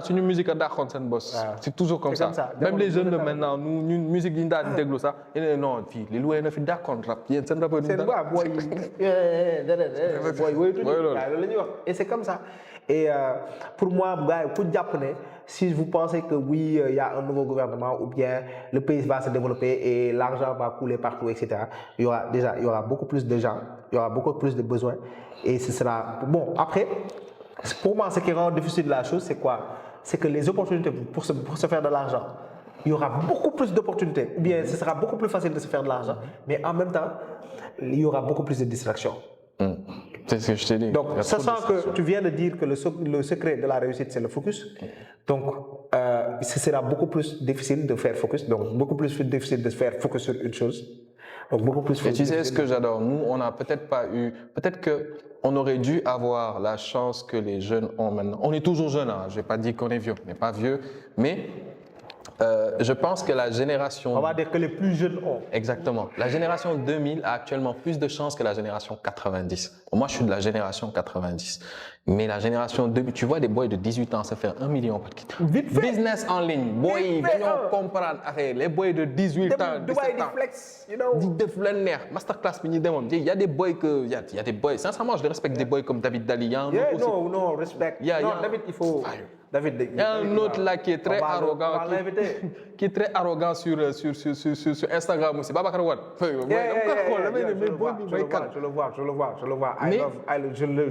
une musique à dàqoon seen boss. C'est toujours comme ça. Même les jeunes de maintenant nous une musique yi ñu daan déglu sax non fii li luwee na fi dàqoon rap yéen seen rappeur yi et c'est comme ça. Et pour moi, si vous pensez que oui, il y a un nouveau gouvernement ou bien le pays va se développer et l'argent va couler partout, etc., il y aura beaucoup plus de gens, il y aura beaucoup plus de besoins et ce sera... Bon, après, pour moi, ce qui rend difficile la chose, c'est quoi? C'est que les opportunités pour se faire de l'argent, il y aura beaucoup plus d'opportunités ou bien ce sera beaucoup plus facile de se faire de l'argent, mais en même temps, il y aura beaucoup plus de distractions. C'est ce que je t'ai dit. Donc, sachant que tu viens de dire que le secret de la réussite, c'est le focus, donc ce sera beaucoup plus difficile de faire focus, donc beaucoup plus difficile de faire focus sur une chose. Donc beaucoup plus. Et tu sais ce que j'adore? Nous, on n'a peut-être pas eu... Peut-être qu'on aurait dû avoir la chance que les jeunes ont maintenant. On est toujours jeunes, hein. Je ne vais pas dire qu'on est vieux. On n'est pas vieux. Mais je pense que la génération... On va dire que les plus jeunes ont. Exactement. La génération 2000 a actuellement plus de chances que la génération 90. Moi, je suis de la génération 90. Mais la génération 2000, tu vois des boys de 18 ans se faire 1 million par kit. Vite fait. Business en ligne. Boy, dañoo comprendre affaire. Les boys de 18 ans, 17 ans. Flex, you know. Di def leen neex. Masterclass bi ñu demoon. Il y a des boys que... Il y a des boys. Sincèrement, je respecte des boys comme David Dali. Yeah, non, respect. Non, David, il faut... David, il y a un autre là qui est très arrogant. On va l'inviter. Qui est très arrogant sur Instagram aussi. Babacar Wade. Je le vois.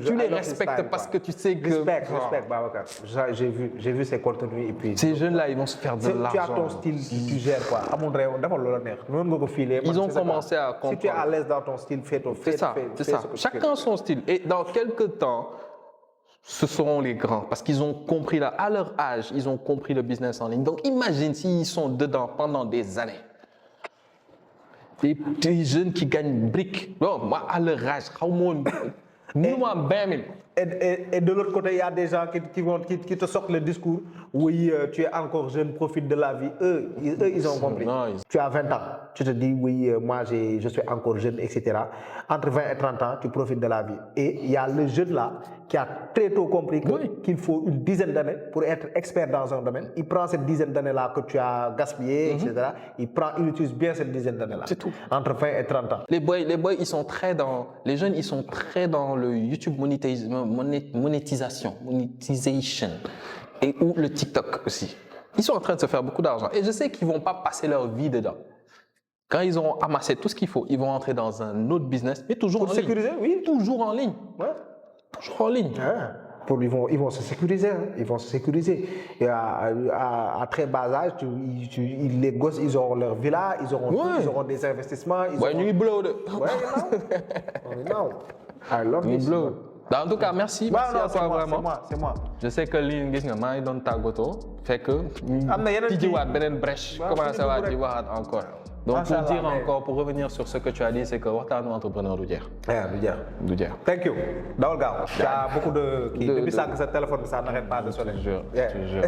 Tu les respectes parce que tu sais que... Respect, Babacar. J'ai vu ses contenus et puis... Ces jeunes-là, ils vont se faire de l'argent. Tu as ton style, tu gères quoi. Ils ont commencé à comprendre. Si tu es à l'aise dans ton style, fais ton C'est ça. Chacun son style. Et dans quelques temps, ce seront les grands parce qu'ils ont compris, là, à leur âge, ils ont compris le business en ligne. Donc, imagine s'ils sont dedans pendant des années. Des jeunes qui gagnent briques. Bon, moi, à leur âge, nous, 20 000. Et de l'autre côté, il y a des gens qui te sortent le discours. Oui, tu es encore jeune, profite de la vie. Eux, ils ont compris. Tu as 20 ans. Tu te dis, oui, moi, je suis encore jeune, etc. Entre 20 et 30 ans, tu profites de la vie. Et il y a le jeune là qui a très tôt compris qu'il faut une dizaine d'années pour être expert dans un domaine. Il prend cette dizaine d'années-là que tu as gaspillé, etc. Il utilise bien cette dizaine d'années-là. C'est tout. Entre 20 et 30 ans. Les boys, ils sont très dans... Les jeunes, ils sont très dans le YouTube monétisation. Et ou le TikTok aussi. Ils sont en train de se faire beaucoup d'argent. Et je sais qu'ils ne vont pas passer leur vie dedans. Quand ils auront amassé tout ce qu'il faut, ils vont entrer dans un autre business, mais toujours en ligne. Pour sécuriser, oui. Toujours en ligne. Ouais. Toujours en ligne. Ouais. Ils vont se sécuriser. Hein. Ils vont se sécuriser. Et à très bas âge, les gosses, ils auront leur villa, ils auront des investissements. Ils blow. Non. I love this. En tout cas, merci. Merci à toi vraiment. C'est moi. Je sais que ligne gis nga maa ngi doon tàggatoo fekk tijjiwaat beneen brèche commencé waat di waxaat encore. Donc pour dire encore, pour revenir sur ce que tu as dit, c'est que waxtaanu entrepreneur du jeex. Du jeex. Thank you. Dawal gaaw. Tu as beaucoup de depuis ça que ce téléphone ça n'arrête pas de sonner. Je te jure.